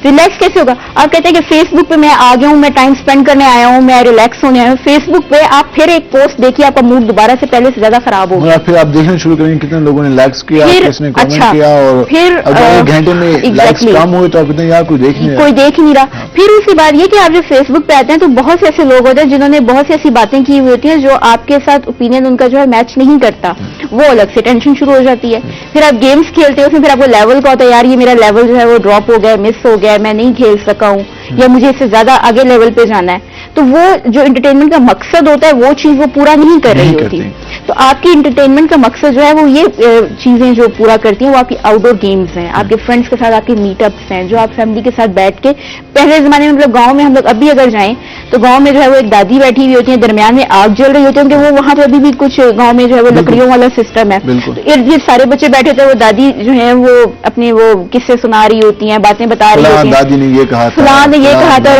ریلیکس کیسے ہوگا؟ آپ کہتے ہیں کہ فیس بک پہ میں آ گیا ہوں، میں ٹائم اسپینڈ کرنے آیا ہوں، میں ریلیکس ہونے آیا ہوں. فیس بک پہ آپ پھر ایک پوسٹ دیکھیے، آپ کا موڈ دوبارہ سے پہلے سے زیادہ خراب ہو گیا. پھر آپ دیکھنا شروع کریں کتنے لوگوں نے لائکس کیا، کس نے کامنٹ کیا، اور پھر اگر ایک گھنٹے میں لائکس کم ہوئے تو آپ کہتے ہیں یار کوئی دیکھ نہیں رہا. پھر اس کے بعد یہ کہ آپ جب فیس بک پہ آتے ہیں تو بہت سے ایسے لوگ ہوتے ہیں جنہوں نے بہت سی ایسی باتیں کی ہوئی ہوتی ہیں جو آپ کے ساتھ اوپینین ان کا جو ہے میچ نہیں کرتا، وہ الگ سے ٹینشن شروع ہو جاتی ہے. پھر آپ گیمز کھیلتے ہیں، اس میں پھر آپ کو لیول کا ہوتا ہے، یار یہ میرا لیول جو ہے وہ ڈراپ ہو گیا، مس ہو گیا، میں نہیں کھیل سکا ہوں یا مجھے اس سے زیادہ آگے لیول پہ جانا ہے. تو وہ جو انٹرٹینمنٹ کا مقصد ہوتا ہے وہ چیز وہ پورا نہیں کر رہی ہوتی. تو آپ کی انٹرٹینمنٹ کا مقصد جو ہے وہ یہ چیزیں جو پورا کرتی ہیں وہ آپ کی آؤٹ ڈور گیمز ہیں، آپ کے فرینڈس کے ساتھ آپ کے میٹ اپس ہیں جو آپ فیملی کے ساتھ بیٹھ کے، پہلے زمانے میں مطلب گاؤں میں ہم لوگ ابھی اگر جائیں تو گاؤں میں جو ہے وہ ایک دادی بیٹھی ہوئی ہوتی ہیں، درمیان میں آگ جل رہی ہوتی ہے، کیونکہ وہ وہاں پہ ابھی بھی کچھ گاؤں میں جو ہے وہ لکڑیوں والا سسٹم ہے. تو ارد گرد سارے بچے بیٹھے ہوتے ہیں، وہ دادی جو ہیں وہ اپنے وہ قصے سنا رہی ہوتی ہیں، باتیں بتا رہی ہوتی ہیں، دادی نے یہ کہا تھا، فلاں نے یہ کہا تھا،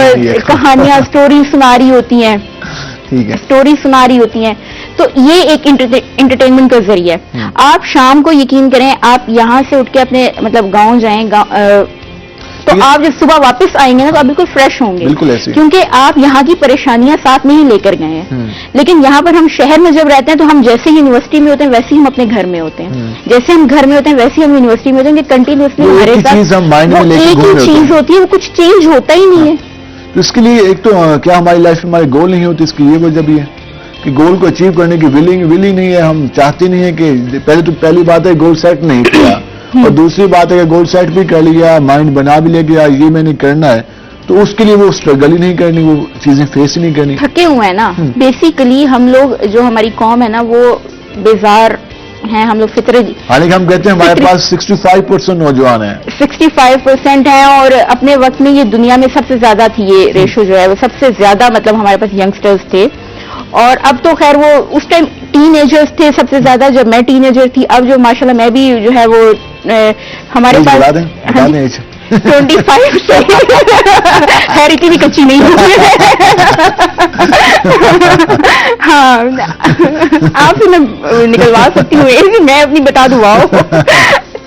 کہانیاں اسٹوری سنا رہی ہوتی ہیں، اسٹوری سنا رہی ہوتی ہیں. تو یہ ایک انٹرٹینمنٹ کا ذریعہ ہے. آپ شام کو یقین کریں آپ یہاں سے اٹھ کے اپنے مطلب گاؤں جائیں تو آپ جب صبح واپس آئیں گے نا تو آپ بالکل فریش ہوں گے, بالکل ایسے, کیونکہ آپ یہاں کی پریشانیاں ساتھ نہیں لے کر گئے ہیں. لیکن یہاں پر ہم شہر میں جب رہتے ہیں تو ہم جیسے یونیورسٹی میں ہوتے ہیں ویسے ہی ہم اپنے گھر میں ہوتے ہیں, جیسے ہم گھر میں ہوتے ہیں ویسے ہی ہم یونیورسٹی میں ہوتے ہیں کہ کنٹینیوسلی ہمارے ساتھ ایک ہی چیز ہوتی ہے, وہ کچھ چینج ہوتا ہی نہیں ہے. تو اس کے لیے ایک تو کیا ہماری لائف میں ہمارے گول نہیں ہوتے, اس کی یہ وجہ بھی ہے کہ گول کو اچیو کرنے کی ول ہی نہیں ہے. ہم چاہتے نہیں ہے کہ پہلی بات ہے گول سیٹ نہیں کیا, اور دوسری بات ہے کہ گول سیٹ بھی کر لیا, مائنڈ بنا بھی لے گیا یہ میں نے کرنا ہے, تو اس کے لیے وہ اسٹرگل ہی نہیں کرنی, وہ چیزیں فیس ہی نہیں کرنی. تھکے ہوئے ہیں نا بیسیکلی ہم لوگ, جو ہماری قوم ہے نا وہ بیزار ہیں, ہم لوگ فطرت. حالانکہ ہم کہتے ہیں ہمارے پاس 65% نوجوان ہیں, 65% ہیں, اور اپنے وقت میں یہ دنیا میں سب سے زیادہ تھی یہ ریشو جو ہے, وہ سب سے زیادہ مطلب ہمارے پاس ینگسٹرز تھے. اور اب تو خیر وہ اس ٹائم ٹین ایجرز تھے سب سے زیادہ جب میں ٹین ایجر تھی. اب جو ماشاءاللہ میں بھی جو ہے وہ ہمارے پاس 25 سے خیر اتنی بھی کچی نہیں ہوئی. ہاں آپ سے میں نکلوا سکتی ہوں, میں اپنی بتا دوں.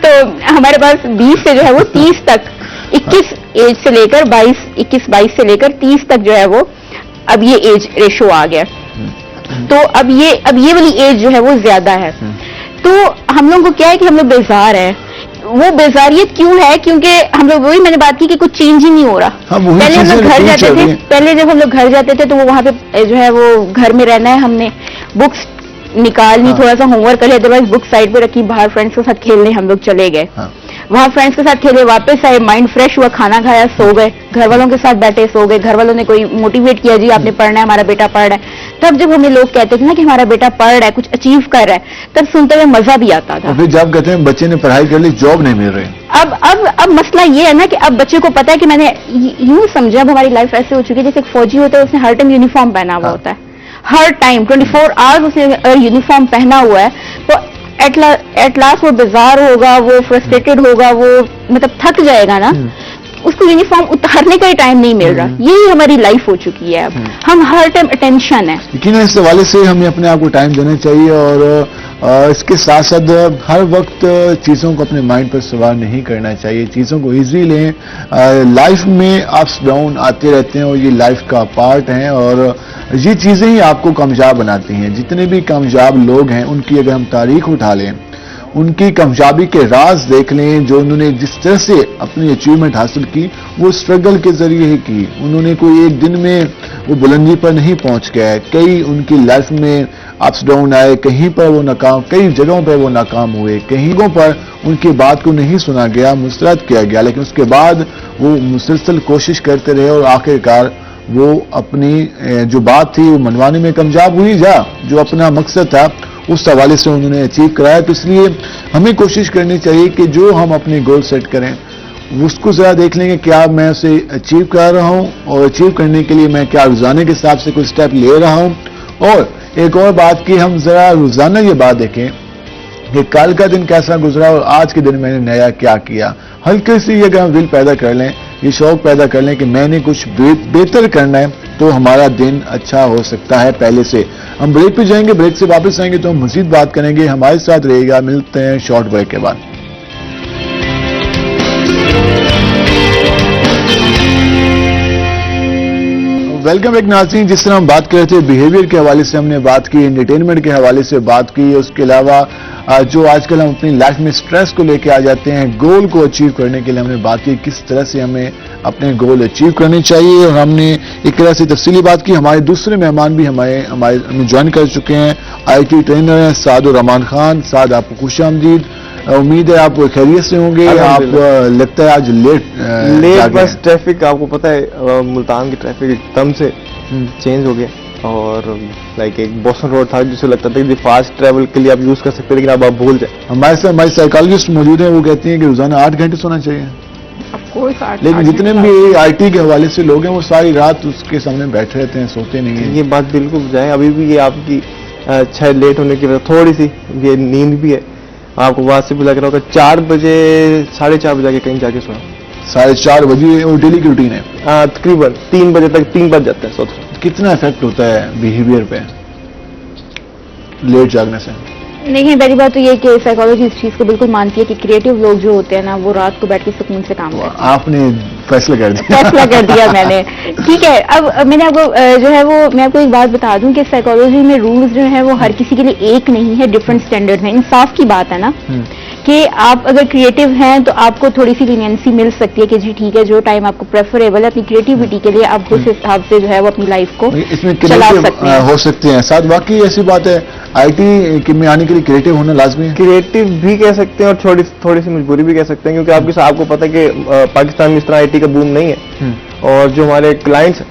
تو ہمارے پاس 20 سے جو ہے وہ 30 تک, 21 ایج سے لے کر 21-22 سے لے کر 30 تک جو ہے وہ اب یہ ایج ریشو آ گیا. تو اب یہ والی ایج جو ہے وہ زیادہ ہے. تو ہم لوگوں کو کیا ہے کہ ہم لوگ بیزار ہیں. وہ بیزاریت کیوں ہے؟ کیونکہ ہم لوگ وہی میں نے بات کی کہ کچھ چینج ہی نہیں ہو رہا. پہلے ہم لوگ گھر جاتے تھے, پہلے جب ہم لوگ گھر جاتے تھے تو وہ وہاں پہ جو ہے وہ گھر میں رہنا ہے, ہم نے بکس نکالنی, تھوڑا سا ہوم ورک کر لیا, ادروائز بک سائڈ پہ رکھی, باہر فرینڈس کے ساتھ کھیلنے ہم لوگ چلے گئے, وہاں فرینڈس کے ساتھ کھیلے, واپس آئے, مائنڈ فریش ہوا, کھانا کھایا, سو گئے, گھر والوں کے ساتھ بیٹھے سو گئے. گھر والوں نے کوئی موٹیویٹ کیا, جی آپ نے پڑھنا ہے, ہمارا بیٹا پڑھ رہا ہے. تب جب ہمیں لوگ کہتے تھے نا کہ ہمارا بیٹا پڑھ رہا ہے, کچھ اچیو کر رہا ہے, تب سنتے ہوئے مزہ بھی آتا تھا. پھر جب کہتے ہیں بچے نے پڑھائی کر لی جاب نہیں مل رہی. اب مسئلہ یہ ہے نا کہ اب بچے کو پتا ہے کہ میں نے یوں سمجھا, اب ہماری لائف ایسے ہو چکی ہے جیسے ایک فوجی ہوتا ہے, اس نے ہر ٹائم یونیفارم پہنا ہوا ہوتا ہے, ہر ٹائم 24 آورز اس نے یونیفارم پہنا ہوا ہے. تو ایٹ لاسٹ وہ بیزار ہوگا, وہ فرسٹریٹڈ ہوگا, وہ مطلب تھک جائے گا نا, اس کو یونیفارم اتارنے کا ہی ٹائم نہیں مل رہا. یہی ہماری لائف ہو چکی ہے. اب ہم ہر ٹائم اٹینشن ہے. لیکن اس حوالے سے ہمیں اپنے آپ کو ٹائم دینا چاہیے, اور اس کے ساتھ ساتھ ہر وقت چیزوں کو اپنے مائنڈ پر سوار نہیں کرنا چاہیے, چیزوں کو ایزی لیں. لائف میں اپس ڈاؤن آتے رہتے ہیں اور یہ لائف کا پارٹ ہیں, اور یہ چیزیں ہی آپ کو کامیاب بناتی ہیں. جتنے بھی کامیاب لوگ ہیں ان کی اگر ہم تاریخ اٹھا لیں, ان کی کامیابی کے راز دیکھ لیں, جو انہوں نے جس طرح سے اپنی اچیومنٹ حاصل کی وہ اسٹرگل کے ذریعے ہی کی. انہوں نے کوئی ایک دن میں وہ بلندی پر نہیں پہنچ گئے, کئی ان کی لائف میں اپس ڈاؤن آئے, کہیں پر وہ ناکام, کئی جگہوں پر وہ ناکام ہوئے, کہیں پر ان کی بات کو نہیں سنا گیا, مسترد کیا گیا, لیکن اس کے بعد وہ مسلسل کوشش کرتے رہے اور آخرکار وہ اپنی جو بات تھی وہ منوانے میں کامیاب ہوئی, جو اپنا مقصد تھا اس حوالے سے انہوں نے اچیو کرایا. تو اس لیے ہمیں کوشش کرنی چاہیے کہ جو ہم اپنے گول سیٹ کریں اس کو ذرا دیکھ لیں گے کیا میں اسے اچیو کر رہا ہوں, اور اچیو کرنے کے لیے میں کیا روزانہ کے حساب سے کوئی اسٹیپ لے رہا ہوں. اور ایک اور بات کہ ہم ذرا روزانہ یہ بات دیکھیں کہ کل کا دن کیسا گزرا اور آج کے دن میں نے نیا کیا کیا. ہلکے سے یہ اگر ہم ول پیدا کر لیں, یہ شوق پیدا کر لیں کہ میں نے کچھ بہتر کرنا ہے, تو ہمارا دن اچھا ہو سکتا ہے پہلے سے. ہم بریک پہ جائیں گے, بریک سے واپس آئیں گے تو ہم مزید بات کریں گے. ہمارے ساتھ رہے گا, ملتے ہیں شارٹ بریک کے بعد. ویلکم بیک ناظرین. جس طرح ہم بات کر رہے تھے بیہیویئر کے حوالے سے ہم نے بات کی, انٹرٹینمنٹ کے حوالے سے بات کی, اس کے علاوہ جو آج کل ہم اپنی لائف میں سٹریس کو لے کے آ جاتے ہیں, گول کو اچیو کرنے کے لیے ہم نے بات کی کس طرح سے ہمیں اپنے گول اچیو کرنے چاہیے, اور ہم نے ایک طرح سے تفصیلی بات کی. ہمارے دوسرے مہمان بھی ہمیں جوائن کر چکے ہیں, آئی ٹی ٹرینر ہیں سعد الرحمان خان. سعد, آپ کو خوش آمدید. امید ہے آپ خیریت سے ہوں گے. آپ لگتا ہے آج لیٹ بس ٹریفک, آپ کو پتہ ہے ملتان کی ٹریفک ایک دم سے چینج ہو گیا, اور لائک ایک بوسٹن روڈ تھا جسے لگتا تھا کہ فاسٹ ٹریول کے لیے آپ یوز کر سکتے, لیکن اب آپ بھول جائیں. ہمارے ساتھ ہماری سائیکالوجسٹ موجود ہیں, وہ کہتی ہیں کہ روزانہ 8 گھنٹے سونا چاہیے. لیکن جتنے بھی آئی ٹی کے حوالے سے لوگ ہیں وہ ساری رات اس کے سامنے بیٹھے رہتے ہیں, سوتے نہیں ہیں. یہ بات بالکل جائے, ابھی بھی یہ آپ کی شاید لیٹ ہونے کی وجہ تھوڑی سی یہ نیند بھی ہے. آپ کو بات سے بھی لگ رہا ہوگا 4 بجے 4:30 بجے کہیں جا کے سونا, 4:30 بجے, اور ڈیلی کی روٹین ہے. تقریباً 3 بجے تک 3 بج جاتے ہیں سوتے. کتنا افیکٹ ہوتا ہے بیہیویئر پہ؟ لیٹ جاگنے سے؟ دیکھیں پہلی بات تو یہ کہ سائیکالوجی اس چیز کو بالکل مانتی ہے کہ کریٹو لوگ جو ہوتے ہیں نا وہ رات کو بیٹھ کے سکون سے کام کرتے ہیں. آپ نے فیصلہ کر دیا. فیصلہ کر دیا میں نے. ٹھیک ہے, اب میں نے آپ کو جو ہے وہ میں آپ کو ایک بات بتا دوں کہ سائیکالوجی میں رولز جو ہیں وہ ہر کسی کے لیے ایک نہیں ہے, ڈفرینٹ اسٹینڈرڈ ہیں. انصاف کی بات ہے نا کہ آپ اگر کریٹو ہیں تو آپ کو تھوڑی سی لینینسی مل سکتی ہے کہ جی ٹھیک ہے جو ٹائم آپ کو پریفریبل ہے اپنی کریٹیوٹی کے لیے آپ اس حساب سے جو ہے وہ اپنی لائف کو اس میں چلا سکتے ہیں. ہو سکتے ہیں ساتھ. واقعی ایسی بات ہے آئی ٹی میں آنے کے لیے کریٹو ہونا لازمی ہے. کریٹو بھی کہہ سکتے ہیں اور تھوڑی سی مجبوری بھی کہہ سکتے ہیں, کیونکہ آپ کو پتہ ہے کہ پاکستان میں اس طرح آئی ٹی کا بوم نہیں ہے, اور جو ہمارے کلائنٹس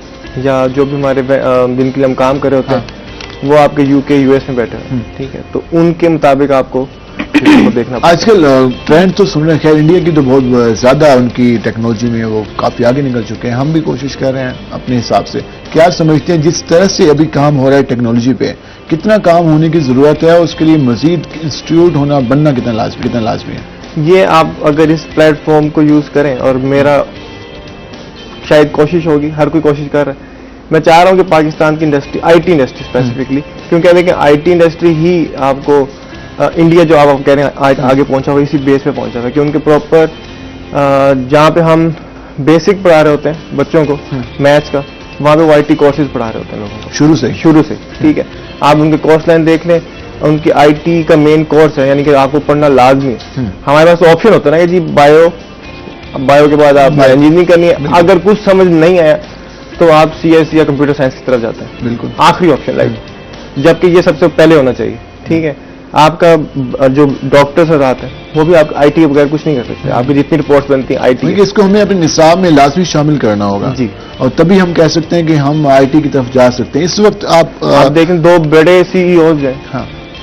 یا جو بھی ہمارے جن کے لیے ہم کام کر رہے ہوتے ہیں وہ آپ کے یو کے یو ایس میں بیٹھے ہیں. ٹھیک ہے, تو ان کے مطابق آپ کو دیکھنا. آج کل ٹرینڈ تو سن رہے ہیں, خیر انڈیا کی تو بہت زیادہ ان کی ٹیکنالوجی میں وہ کافی آگے نکل چکے ہیں. ہم بھی کوشش کر رہے ہیں اپنے حساب سے. کیا سمجھتے ہیں جس طرح سے ابھی کام ہو رہا ہے ٹیکنالوجی پہ, کتنا کام ہونے کی ضرورت ہے, اس کے لیے مزید انسٹیٹیوٹ بننا کتنا لازمی ہے؟ یہ آپ اگر اس پلیٹ فارم کو یوز کریں, اور میرا شاید کوشش ہوگی, ہر کوئی کوشش کر رہا ہے, میں چاہ رہا ہوں کہ پاکستان کی industry, I T industry specifically, کیونکہ دیکھیں آئی ٹی انڈسٹری ہی آپ کو انڈیا جو آپ کہہ رہے ہیں آگے پہنچا ہوا اسی بیس پہ پہنچا ہوا, کہ ان کے پراپر جہاں پہ ہم بیسک پڑھا رہے ہوتے ہیں بچوں کو میتھس کا, وہاں پہ وہ آئی ٹی کورسز پڑھا رہے ہوتے ہیں لوگوں کو شروع سے. ٹھیک ہے, آپ ان کے کورس لائن دیکھ لیں, ان کی آئی ٹی کا مین کورس ہے, یعنی کہ آپ کو پڑھنا لازمی ہے. ہمارے پاس آپشن ہوتا ہے نا کہ جی بایو کے بعد آپ انجینئرنگ کرنی ہے, اگر کچھ سمجھ نہیں آیا تو آپ سی ایس یا کمپیوٹر سائنس کی طرف جاتے ہیں. بالکل آخری آپشن لائک, جبکہ یہ سب سے پہلے ہونا چاہیے. ٹھیک ہے, آپ کا جو ڈاکٹر حضرات ہیں وہ بھی آپ آئی ٹی کے بغیر کچھ نہیں کر سکتے. آپ کی جتنی رپورٹس بنتی ہیں آئی ٹی, اس کو ہمیں اپنے نصاب میں لازمی شامل کرنا ہوگا. جی, اور تبھی ہم کہہ سکتے ہیں کہ ہم آئی ٹی کی طرف جا سکتے ہیں. اس وقت آپ دیکھیں دو بڑے سی ای اوز ہیں,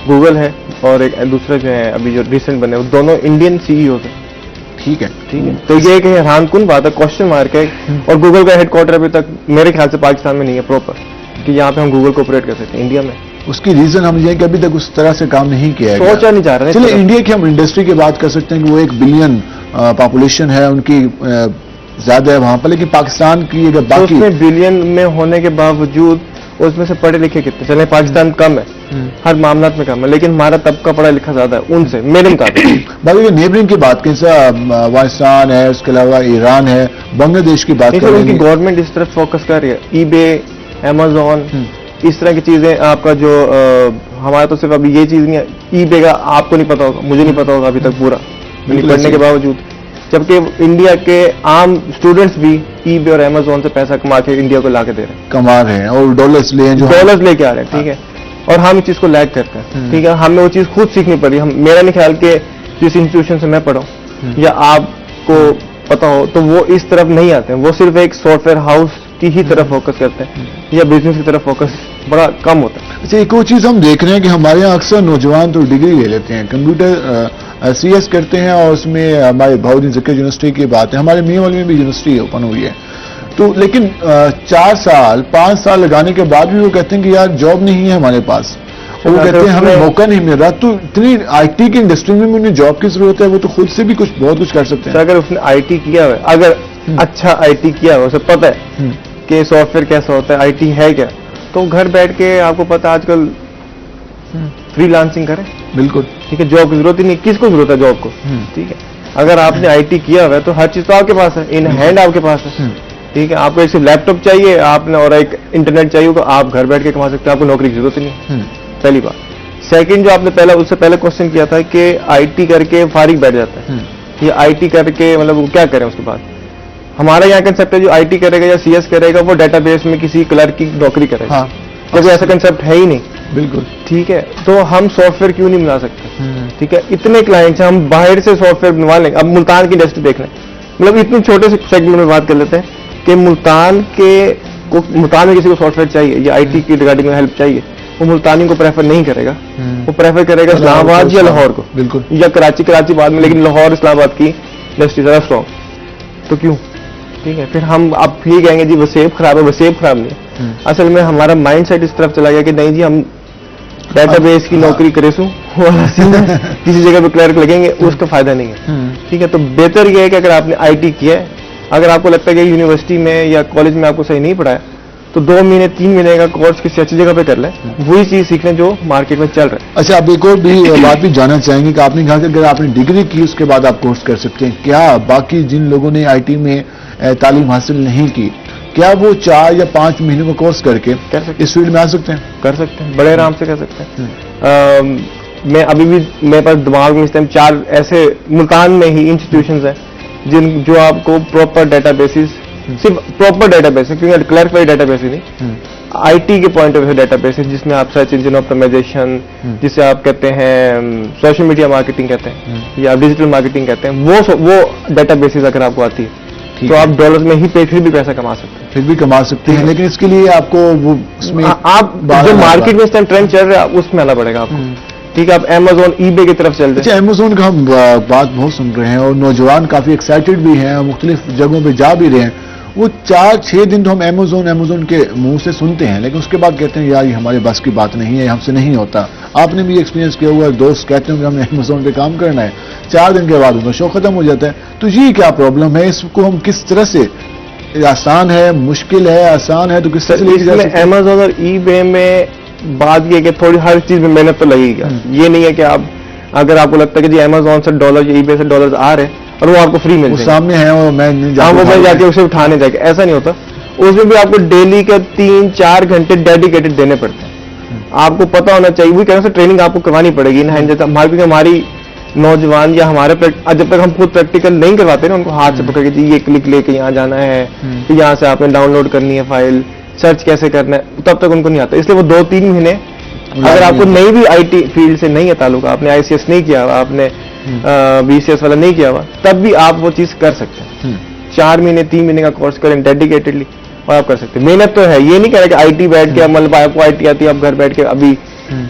گوگل ہے اور ایک دوسرے جو ہیں ابھی جو ریسنٹ بنے, وہ دونوں انڈین سی ای اوز ہیں. ٹھیک ہے, تو یہ ایک حیران کن بات ہے, کوشچن مارک ہے. اور گوگل کا ہیڈ کوارٹر ابھی تک میرے خیال سے پاکستان میں نہیں ہے پراپر, کہ یہاں پہ ہم گوگل کو آپریٹ کر سکتے ہیں انڈیا میں. اس کی ریزن ہم یہ کہ ابھی تک اس طرح سے کام نہیں کیا ہے, سوچا نہیں جا رہا. چلیے انڈیا کی ہم انڈسٹری کی بات کر سکتے ہیں کہ وہ 1 بلین پاپولیشن ہے ان کی, زیادہ ہے وہاں پر, لیکن پاکستان کی اگر باقی اس میں بلین میں ہونے کے باوجود اس میں سے پڑھے لکھے کتنے, چلے پاکستان کم ہے ہر معاملات میں کم ہے, لیکن ہمارا طبقہ پڑھا لکھا زیادہ ہے ان سے میرے مطابق. باقی نیبرنگ کی بات کریں, افغانستان ہے, اس کے علاوہ ایران ہے, بنگلہ دیش کی بات کریں, ان کی گورنمنٹ اس طرف فوکس کر رہی ہے. ای بے, امیزون, اس طرح کی چیزیں آپ کا جو ہمارا تو صرف ابھی یہ چیز نہیں ہے. ای بے کا آپ کو نہیں پتا ہوگا, مجھے نہیں پتا ہوگا ابھی تک پورا پڑھنے کے باوجود, جبکہ انڈیا کے عام اسٹوڈنٹس بھی ای بے اور امیزون سے پیسہ کما کے انڈیا کو لا کے دے رہے ہیں, کما رہے ہیں اور ڈالرز لے کے آ رہے ہیں. ٹھیک ہے, اور ہم اس چیز کو لیگ کرتے ہیں. ٹھیک ہے, ہمیں وہ چیز خود سیکھنی پڑی. میرا نہیں خیال کہ جس انسٹیٹیوشن سے میں پڑھا ہوں یا آپ کو پتا ہو تو وہ اس طرف نہیں آتے ہیں, وہ صرف ایک سافٹ ویئر ہاؤس کی ہی طرف فوکس کرتے ہیں, یا بزنس کی طرف فوکس بڑا کم ہوتا ہے. اچھا, ایک اور چیز ہم دیکھ رہے ہیں کہ ہمارے یہاں اکثر نوجوان تو ڈگری لے لیتے ہیں, کمپیوٹر سی ایس کرتے ہیں, اور اس میں ہمارے بہاؤدین ذکر یونیورسٹی کی بات ہے, ہمارے میاں والی میں بھی یونیورسٹی اوپن ہوئی ہے, تو لیکن 4 سال 5 سال لگانے کے بعد بھی وہ کہتے ہیں کہ یار جاب نہیں ہے ہمارے پاس, اور وہ کہتے ہیں ہمیں موقع نہیں مل رہا. تو اتنی آئی ٹی کی انڈسٹری میں انہیں جاب کی ضرورت ہے, وہ تو خود سے بھی بہت کچھ کر سکتے ہیں. اگر اس نے آئی ٹی کیا ہوا, اگر اچھا آئی ٹی کیا ہوا, اسے پتہ ہے کہ سافٹ ویئر کیسا ہوتا ہے, آئی ٹی ہے کیا, تو گھر بیٹھ کے آپ کو پتا آج کل فری لانسنگ کریں. بالکل ٹھیک ہے, جاب کی ضرورت ہی نہیں, کس کو ضرورت ہے جاب کو. ٹھیک ہے, اگر آپ نے آئی ٹی کیا ہوا ہے تو ہر چیز تو آپ کے پاس ہے, ان ہینڈ آپ کے پاس ہے. ٹھیک ہے, آپ کو ایک صرف لیپ ٹاپ چاہیے آپ نے اور ایک انٹرنیٹ چاہیے, تو آپ گھر بیٹھ کے کما سکتے ہیں, آپ کو نوکری کی ضرورت نہیں. پہلی بات. سیکنڈ, جو آپ نے اس سے پہلے کوشچن کیا تھا کہ آئی ٹی کر کے فارغ بیٹھ جاتا ہے, یہ آئی ٹی کر کے مطلب وہ کیا کریں اس کے بعد. ہمارا یہاں کنسپٹ ہے جو آئی ٹی کرے گا یا سی ایس کرے گا وہ ڈیٹا بیس میں کسی کلرک کی نوکری کرے گا, جبکہ ایسا کنسپٹ ہے ہی نہیں. بالکل ٹھیک ہے, تو ہم سافٹ ویئر کیوں نہیں بنا سکتے. ٹھیک ہے, اتنے کلائنٹس ہیں, ہم باہر سے سافٹ ویئر بنوا لیں گے. اب ملتان کی انڈسٹری دیکھ لیں, مطلب اتنے چھوٹے سے سیگمنٹ میں بات کر لیتے ہیں کہ ملتان میں کسی کو سافٹ ویئر چاہیے یا آئی ٹی کی ریگارڈنگ میں ہیلپ چاہیے, وہ ملتانی کو پریفر نہیں کرے گا, وہ پریفر کرے گا اسلام آباد یا لاہور کو. بالکل, یا کراچی بعد میں, لیکن لاہور اسلام آباد کی انڈسٹری زیادہ اسٹرانگ. تو کیوں. ٹھیک ہے, پھر ہم اب یہ کہیں گے جی وسیب خراب ہے, وسیب خراب نہیں ہے. اصل میں ہمارا مائنڈ سیٹ اس طرف چلا گیا کہ نہیں جی ہم ڈیٹا بیس کی نوکری کرے سوں کسی جگہ پہ کلرک لگیں گے, اس کا فائدہ نہیں ہے. ٹھیک ہے, تو بہتر یہ ہے کہ اگر آپ نے آئی ٹی کیا ہے, اگر آپ کو لگتا ہے کہ یونیورسٹی میں یا کالج میں آپ کو صحیح نہیں پڑھایا تو 2 مہینے 3 مہینے کا کورس کسی اچھی جگہ پہ کر لیں, وہی چیز سیکھ لیں جو مارکیٹ میں چل رہا ہے. اچھا, آپ ایک اور بھی بات بھی جاننا چاہیں گے کہ آپ نے کہا کہ اگر آپ نے ڈگری کی اس کے بعد آپ کورس کر سکتے ہیں, کیا باقی جن لوگوں نے آئی ٹی میں تعلیم حاصل نہیں کی, کیا وہ 4 یا 5 مہینوں کا کورس کر کے اس فیلڈ میں آ سکتے ہیں؟ کر سکتے ہیں, بڑے آرام سے کر سکتے ہیں. میں ابھی بھی میرے پاس دماغ میں اس ٹائم 4 ایسے ملتان میں ہی انسٹیٹیوشنز ہیں جو آپ کو پراپر ڈیٹا بیسز, صرف پراپر ڈیٹا بیس ہے, کیونکہ کلیریفائی ڈیٹا بیس ہی نہیں, آئی ٹی کے point of view database ہے, جس میں آپ سرچ انجن آپٹیمائزیشن, جسے آپ کہتے ہیں سوشل میڈیا مارکیٹنگ کہتے ہیں یا ڈیجیٹل مارکیٹنگ کہتے ہیں, وہ ڈیٹا بیسز اگر آپ کو آتی ہے تو آپ ڈالرز میں ہی پھر بھی پیسہ کما سکتے ہیں, پھر بھی کما سکتے ہیں. لیکن اس کے لیے آپ کو وہ اس میں آپ جو مارکیٹ میں اس ٹائم ٹرینڈ چل رہا ہے اس میں آنا پڑے گا آپ کو. ٹھیک ہے, آپ امیزون ای بے کی طرف چل جائیں. اچھا, امیزون کا ہم بات بہت سن رہے ہیں اور نوجوان کافی ایکسائٹیڈ بھی ہیں, مختلف جگہوں پہ جا بھی رہے ہیں. وہ 4-6 دن تو ہم امیزون کے منہ سے سنتے ہیں, لیکن اس کے بعد کہتے ہیں یار یہ ہمارے بس کی بات نہیں ہے, ہم سے نہیں ہوتا. آپ نے بھی ایکسپیرینس کیا ہوا ہے, دوست کہتے ہیں کہ ہم نے امیزون پہ کام کرنا ہے, 4 دن کے بعد ان کا شوق ختم ہو جاتا ہے. تو یہ کیا پرابلم ہے, اس کو ہم کس طرح سے, آسان ہے, مشکل ہے, آسان ہے, تو کس طرح سے لے کے جا سکتے ہیں؟ امیزون اور ای بے میں بات یہ کہ تھوڑی ہر چیز میں محنت تو لگے گی. یہ نہیں ہے کہ آپ اگر آپ کو لگتا ہے کہ جی امیزون سے ڈالر یا ای بے سے ڈالرز آ رہے ہیں اور وہ آپ کو فری مل جائے, سامنے ہے اور میں وہ جا کے اسے اٹھانے جا کے, ایسا نہیں ہوتا. اس میں بھی آپ کو ڈیلی کے 3-4 گھنٹے ڈیڈیکیٹڈ دینے پڑتے ہیں. آپ کو پتا ہونا چاہیے, وہی کہنے سے ٹریننگ آپ کو کروانی پڑے گی نا. کیونکہ ہماری نوجوان یا ہمارے جب تک ہم خود پریکٹیکل نہیں کرواتے نا, ان کو ہاتھ سے پکڑ کے جی یہ کلک لے کے یہاں جانا ہے, یہاں سے آپ نے ڈاؤن لوڈ کرنی ہے فائل, سرچ کیسے کرنا ہے, تب تک ان کو نہیں آتا. اس لیے وہ 2-3 مہینے اگر آپ کو نہیں بھی آئی ٹی فیلڈ سے نہیں ہے تعلق, آپ نے آئی سی ایس نہیں کیا ہوا, آپ نے بی سی ایس والا نہیں کیا ہوا, تب بھی آپ وہ چیز کر سکتے ہیں. 4 مہینے 3 مہینے کا کورس کریں ڈیڈیکیٹڈلی اور آپ کر سکتے ہیں. محنت تو ہے, یہ نہیں کہہ رہا کہ آئی ٹی بیٹھ کے مطلب آپ کو آئی ٹی آتی ہے, آپ گھر بیٹھ کے ابھی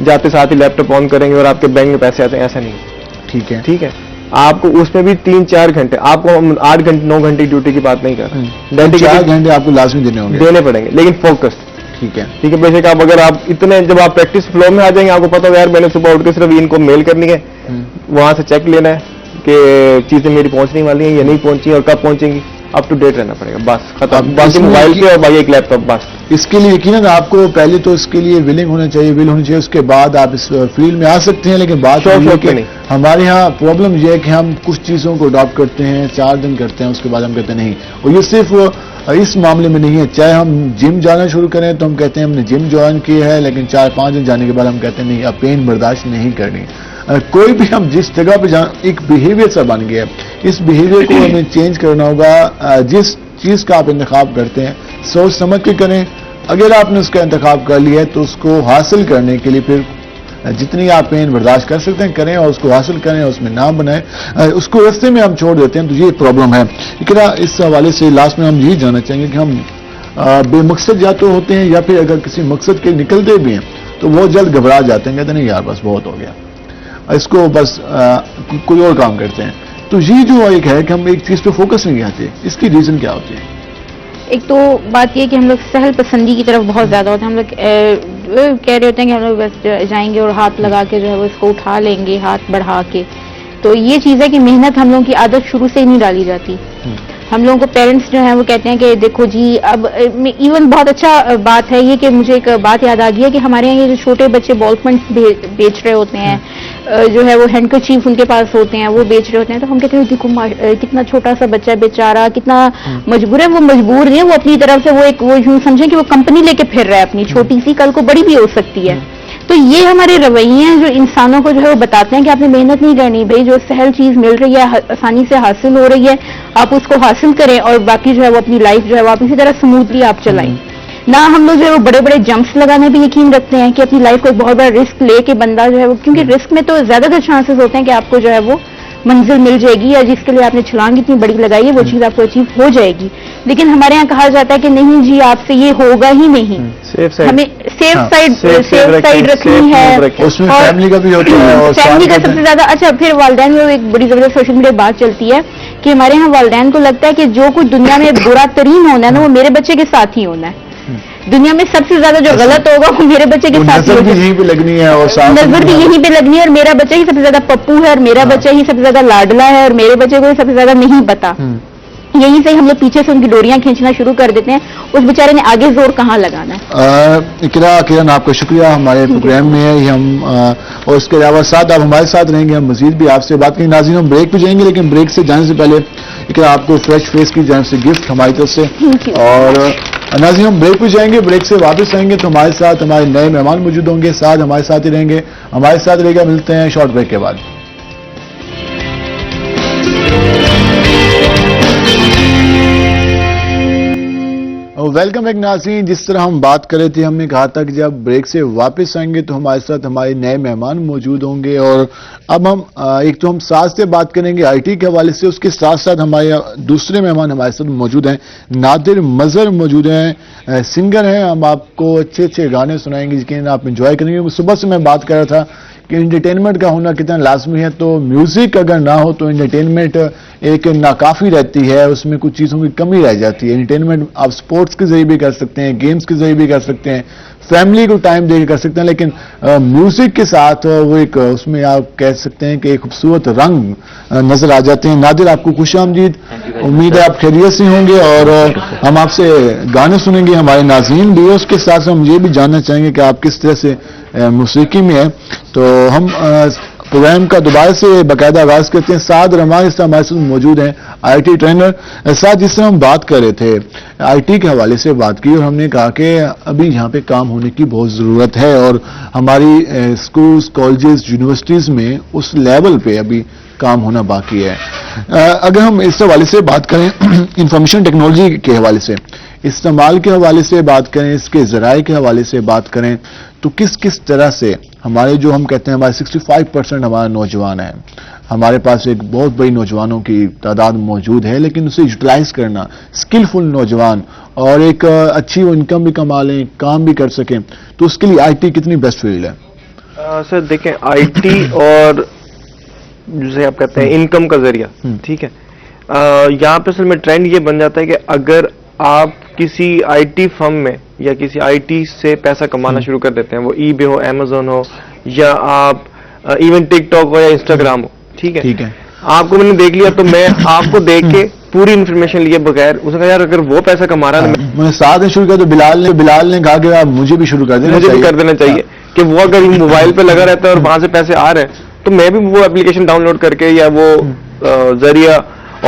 جاتے ساتھ ہی لیپ ٹاپ آن کریں گے اور آپ کے بینک میں پیسے آتے ہیں, ایسا نہیں. ٹھیک ہے, ٹھیک ہے, آپ کو اس میں بھی 3-4 گھنٹے, آپ کو 8 گھنٹے 9 گھنٹے ڈیوٹی کی بات نہیں کر رہے, 4 گھنٹے آپ کو لازمی دینے پڑیں گے, لیکن فوکس. ٹھیک ہے, ٹھیک ہے, بے شک آپ اگر آپ اتنے جب آپ پریکٹس فلو میں آ جائیں گے, آپ کو پتا ہوگا یار میں نے صبح اٹھ کے صرف ان کو میل کرنی ہے, وہاں سے چیک لینا ہے کہ چیزیں میری پہنچنے والی ہیں یا نہیں پہنچی اور کب پہنچیں گی, اپ ٹو ڈیٹ رہنا پڑے گا, بس ختم. باقی موبائل پہ اور باقی ایک لیپ ٹاپ بس. اس کے لیے یقیناً آپ کو پہلے تو اس کے لیے ولنگ ہونا چاہیے, ول ہونی چاہیے, اس کے بعد آپ اس فیلڈ میں آ سکتے ہیں. لیکن بات ہمارے یہاں پرابلم یہ ہے کہ ہم کچھ چیزوں کو اڈاپٹ کرتے ہیں, 4 دن کرتے ہیں, اس کے بعد ہم کہتے ہیں نہیں. اور یہ صرف اس معاملے میں نہیں ہے, چاہے ہم جم جانا شروع کریں تو ہم کہتے ہیں ہم نے جم جوائن کی ہے, لیکن 4-5 دن جانے کے بعد ہم کہتے ہیں نہیں, اب پین برداشت نہیں کرنی. کوئی بھی ہم جس جگہ پہ ایک بیہیویئر سا بن گیا ہے, اس بیہیویئر کو ہمیں چینج کرنا ہوگا. جس چیز کا آپ انتخاب کرتے ہیں سوچ سمجھ کے کریں. اگر آپ نے اس کا انتخاب کر لیا ہے تو اس کو حاصل کرنے کے لیے پھر جتنی آپ پین برداشت کر سکتے ہیں کریں, اور اس کو حاصل کریں, اس میں نام بنائیں. اس کو راستے میں ہم چھوڑ دیتے ہیں تو یہ پرابلم ہے. لیکن اس حوالے سے لاسٹ میں ہم یہی جاننا چاہیں گے کہ ہم بے مقصد یا تو ہوتے ہیں یا پھر اگر کسی مقصد کے نکلتے بھی ہیں تو وہ جلد گھبرا جاتے ہیں, کہتے ہیں نہیں یار بس بہت ہو گیا, اس کو بس کوئی اور کام کرتے ہیں. تو یہ جو ایک ہے کہ ہم ایک چیز پہ فوکس نہیں آتے, اس کی ریزن کیا ہوتی ہے؟ ایک تو بات یہ کہ ہم لوگ سہل پسندی کی طرف بہت زیادہ ہوتے ہیں. ہم لوگ کہہ رہے ہوتے ہیں کہ ہم لوگ بس جائیں گے اور ہاتھ لگا کے جو ہے وہ اس کو اٹھا لیں گے, ہاتھ بڑھا کے. تو یہ چیز ہے کہ محنت ہم لوگوں کی عادت شروع سے ہی نہیں ڈالی جاتی. ہم لوگوں کو پیرنٹس جو ہیں وہ کہتے ہیں کہ دیکھو جی, اب ایون بہت اچھا بات ہے یہ کہ مجھے ایک بات یاد آ گئی ہے کہ ہمارے یہاں یہ جو چھوٹے بچے بال پوائنٹس بیچ رہے ہوتے ہیں, جو ہے وہ ہینڈ کرچیف ان کے پاس ہوتے ہیں, وہ بیچ رہے ہوتے ہیں, تو ہم کہتے ہیں دیکھو کتنا چھوٹا سا بچہ بیچارہ کتنا مجبور ہے. وہ مجبور نہیں ہے, وہ اپنی طرف سے وہ یوں سمجھیں کہ وہ کمپنی لے کے پھر رہا ہے اپنی چھوٹی سی, کل کو بڑی بھی ہو سکتی ہے. تو یہ ہمارے رویے ہیں جو انسانوں کو جو ہے وہ بتاتے ہیں کہ آپ نے محنت نہیں کرنی بھائی, جو سہل چیز مل رہی ہے آسانی سے حاصل ہو رہی ہے آپ اس کو حاصل کریں, اور باقی جو ہے وہ اپنی لائف جو ہے وہ آپ اسی طرح سموتھلی آپ چلائیں. نہ ہم لوگ جو ہے وہ بڑے بڑے جمپس لگانے بھی یقین رکھتے ہیں کہ اپنی لائف کو ایک بہت بڑا رسک لے کے بندہ جو ہے وہ, کیونکہ رسک میں تو زیادہ تر چانسز ہوتے ہیں کہ آپ کو جو ہے وہ منزل مل جائے گی, یا جس کے لیے آپ نے چھلانگ اتنی بڑی لگائی ہے وہ چیز آپ کو اچیو ہو جائے گی. لیکن ہمارے یہاں کہا جاتا ہے کہ نہیں جی آپ سے یہ ہوگا ہی نہیں, ہمیں سیف سائڈ رکھنی ہے, اور فیملی کا بھی ہوتا ہے, اور فیملی کا سب سے زیادہ. اچھا پھر والدین میں ایک بڑی زبردست سوشل میڈیا بات چلتی ہے کہ ہمارے یہاں والدین کو لگتا ہے کہ جو کچھ دنیا میں برا ترین ہونا ہے نا وہ میرے بچے کے ساتھ ہی ہونا ہے. دنیا میں سب سے زیادہ جو غلط ہوگا وہ میرے بچے کے ساتھ نظر بھی یہیں پہ لگنی ہے, اور نظر بھی یہیں پہ لگنی ہے, اور میرا بچہ ہی سب سے زیادہ پپو ہے, اور میرا بچہ ہی سب سے زیادہ لاڈلا ہے, اور میرے بچے کو سب سے زیادہ نہیں پتا. یہیں سے ہم لوگ پیچھے سے ان کی ڈوریاں کھینچنا شروع کر دیتے ہیں. اس بیچارے نے آگے زور کہاں لگانا ہے. کرن آپ کا شکریہ ہمارے پروگرام میں ہے ہم اور اس کے علاوہ ساتھ آپ ہمارے ساتھ رہیں گے, ہم مزید بھی آپ سے بات کریں. ناظرین ہم بریک پہ جائیں گے, لیکن بریک سے جانے سے پہلے آپ کو فریش فیس کی جانب سے گفٹ ہماری طرف سے. اور ناظرین ہم بریک پہ جائیں گے, بریک سے واپس آئیں گے تو ہمارے ساتھ ہمارے نئے مہمان موجود ہوں گے, ساتھ ہمارے ساتھ ہی رہیں گے, ہمارے ساتھ رہے گا. ملتے ہیں شارٹ بریک کے بعد. ویلکم بیک ناظرین. جس طرح ہم بات کر رہے تھے, ہم نے کہا تھا کہ جب بریک سے واپس آئیں گے تو ہمارے ساتھ ہمارے نئے مہمان موجود ہوں گے. اور اب ہم ایک تو ہم ساتھ سے بات کریں گے آئی ٹی کے حوالے سے, اس کے ساتھ ساتھ ہمارے دوسرے مہمان ہمارے ساتھ موجود ہیں. نادر مظہر موجود ہیں, سنگر ہیں. ہم آپ کو اچھے اچھے گانے سنائیں گے جن آپ انجوائے کریں گے. صبح سے میں بات کر رہا تھا کہ انٹرٹینمنٹ کا ہونا کتنا لازمی ہے, تو میوزک اگر نہ ہو تو انٹرٹینمنٹ ایک ناکافی رہتی ہے, اس میں کچھ چیزوں کی کمی رہ جاتی ہے. انٹرٹینمنٹ آپ سپورٹس کے ذریعے بھی کر سکتے ہیں, گیمز کے ذریعے بھی کر سکتے ہیں, فیملی کو ٹائم دے کے کر سکتے ہیں, لیکن میوزک کے ساتھ وہ ایک اس میں آپ کہہ سکتے ہیں کہ ایک خوبصورت رنگ نظر آ جاتے ہیں. نادر آپ کو خوش آمدید. امید ہے آپ خیریت سے ہوں گے اور ہم آپ سے گانے سنیں گے, ہمارے ناظرین بھی. اس کے ساتھ ہم یہ بھی جاننا چاہیں گے کہ آپ کس طرح سے موسیقی میں ہیں. تو ہم پروگرام کا دوبارہ سے باقاعدہ آغاز کرتے ہیں. سعد رحمان اس طرح ہمارے ساتھ موجود ہیں, آئی ٹی ٹرینر. ساتھ جس طرح ہم بات کر رہے تھے آئی ٹی کے حوالے سے بات کی, اور ہم نے کہا کہ ابھی یہاں پہ کام ہونے کی بہت ضرورت ہے, اور ہماری اسکولز, کالجز, یونیورسٹیز میں اس لیول پہ ابھی کام ہونا باقی ہے. اگر ہم اس حوالے سے بات کریں انفارمیشن ٹیکنالوجی کے حوالے سے, استعمال کے حوالے سے بات کریں, اس کے ذرائع کے حوالے سے بات کریں, تو کس طرح سے ہمارے جو ہم کہتے ہیں ہمارے 65% ہمارے نوجوان ہیں, ہمارے پاس ایک بہت بڑی نوجوانوں کی تعداد موجود ہے, لیکن اسے یوٹیلائز کرنا, اسکلفل نوجوان اور ایک اچھی وہ انکم بھی کما لیں, کام بھی کر سکیں, تو اس کے لیے آئی ٹی کتنی بیسٹ فیلڈ ہے؟ سر دیکھیں, آئی ٹی اور جسے آپ کہتے ہیں انکم کا ذریعہ, ٹھیک ہے, یہاں پہ اصل میں ٹرینڈ یہ بن جاتا ہے کہ اگر آپ کسی آئی ٹی فرم میں یا کسی آئی ٹی سے پیسہ کمانا شروع کر دیتے ہیں, وہ ای بے ہو, امیزون ہو, یا آپ ایون ٹک ٹاک ہو یا انسٹاگرام ہو, ٹھیک ہے, آپ کو میں نے دیکھ لیا تو میں آپ کو دیکھ کے پوری انفارمیشن لیے بغیر اس نے کہا یار اگر وہ پیسہ کما رہا ہے, میں نے ساتھ میں شروع کیا تو بلال نے کہا کہ آپ مجھے بھی شروع کر دینا, مجھے بھی کر دینا چاہیے کہ وہ اگر موبائل پہ لگا رہتا ہے اور وہاں سے پیسے آ رہے ہیں تو میں بھی وہ اپلیکیشن ڈاؤن لوڈ کر کے یا وہ ذریعہ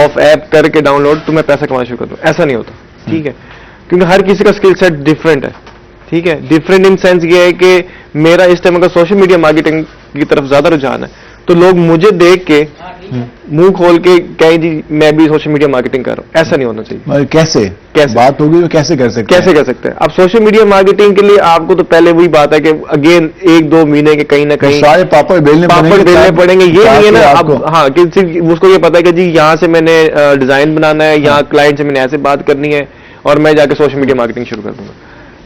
آف ایپ کر کے ڈاؤن لوڈ تو میں پیسہ کمانا شروع کر دوں. ایسا نہیں ہوتا, ٹھیک ہے, کیونکہ ہر کسی کا اسکل سیٹ ڈفرینٹ ہے, ٹھیک ہے. ڈفرینٹ ان سینس یہ ہے کہ میرا اس ٹائم اگر سوشل میڈیا مارکیٹنگ کی طرف زیادہ رجحان ہے تو لوگ مجھے دیکھ کے منہ کھول کے کہیں جی میں بھی سوشل میڈیا مارکیٹنگ کر رہا ہوں. ایسا نہیں ہونا چاہیے. کیسے بات ہوگی تو کیسے کر سکتے ہیں؟ اب سوشل میڈیا مارکیٹنگ کے لیے آپ کو تو پہلے وہی بات ہے کہ اگین 1-2 مہینے کے کہیں نہ کہیں سارے پاپڑ بیلنے پڑیں گے. یہ نہیں ہے نا اب, ہاں اس کو یہ پتا ہے کہ جی یہاں سے میں نے ڈیزائن بنانا ہے, یہاں کلائنٹ سے میں نے ایسے بات کرنی ہے اور میں جا کے سوشل میڈیا مارکیٹنگ شروع کر دوں گا.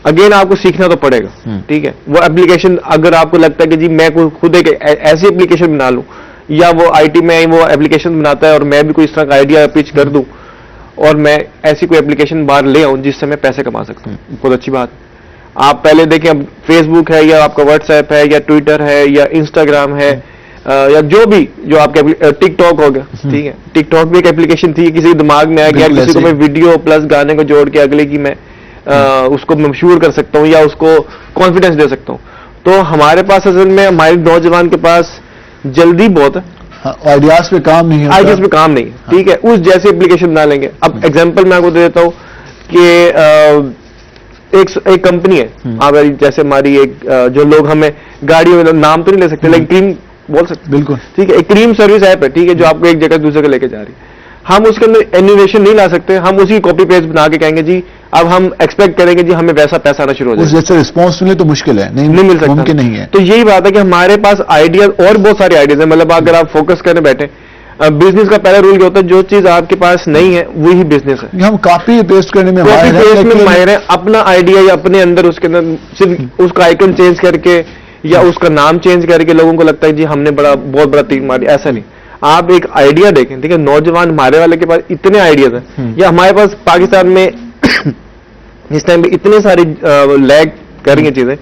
اگین آپ کو سیکھنا تو پڑے گا, ٹھیک ہے. وہ اپلیکیشن اگر آپ کو لگتا ہے کہ جی میں خود ایک ایسی اپلیکیشن بنا لوں, یا وہ آئی ٹی میں وہ اپلیکیشن بناتا ہے اور میں بھی کوئی اس طرح کا آئیڈیا پچ کر دوں اور میں ایسی کوئی اپلیکیشن باہر لے آؤں جس سے میں پیسے کما سکتا ہوں, بہت اچھی بات. آپ پہلے دیکھیں, اب فیس بک ہے یا آپ کا واٹس ایپ ہے یا ٹویٹر ہے یا انسٹاگرام ہے یا جو آپ کا ٹک ٹاک ہو گیا, ٹھیک ہے. ٹک ٹاک بھی ایک اپلیکیشن تھی, کسی دماغ میں آیا کہ کسی کو میں ویڈیو پلس گانے کو جوڑ کے اگلے کی میں اس کو مشہور کر سکتا ہوں یا اس کو کانفیڈینس دے سکتا ہوں. تو ہمارے پاس اصل میں ہمارے نوجوان کے پاس جلدی بہت ہے, آئیڈیاز پہ کام نہیں ہے, ٹھیک ہے. اس جیسی اپلیکیشن بنا لیں گے. اب ایگزامپل میں آپ کو دے دیتا ہوں کہ ایک کمپنی ہے, جیسے ہماری ایک جو لوگ ہمیں گاڑیوں میں نام تو نہیں لے سکتے لیکن کریم بول سکتے, بالکل, ٹھیک ہے. ایک کریم سروس ایپ ہے, ٹھیک ہے, جو آپ کو ایک جگہ دوسرے کو لے کے جا رہی ہے. ہم اس کے اندر انوویشن نہیں لا سکتے, ہم اسی کاپی پیسٹ بنا کے کہیں گے جی اب ہم ایکسپیکٹ کریں گے جی ہمیں ویسا پیسہ آنا شروع ہو جائے. جیسے رسپانس ملے تو مشکل ہے, نہیں مل سکتا, ممکن نہیں ہے. تو یہی بات ہے کہ ہمارے پاس آئیڈیاز اور بہت سارے آئیڈیاز ہیں. مطلب اگر آپ فوکس کرنے بیٹھے, بزنس کا پہلا رول کیا ہوتا ہے, جو چیز آپ کے پاس نہیں ہے وہی بزنس ہے. ہم کاپی پیسٹ کرنے میں ماہر ہیں. اپنا آئیڈیا یا اپنے اندر اس کے اندر صرف اس کا آئیکن چینج کر کے یا اس کا نام چینج کر کے لوگوں کو لگتا ہے جی ہم نے بہت بڑا تیر مار دیا. ایسا نہیں. آپ ایک آئیڈیا دیکھیں, ٹھیک ہے. نوجوان ہمارے والے کے پاس اتنے آئیڈیاز ہیں, یا ہمارے پاس پاکستان میں اس ٹائم پہ اتنے ساری لیگ کر رہی ہیں چیزیں.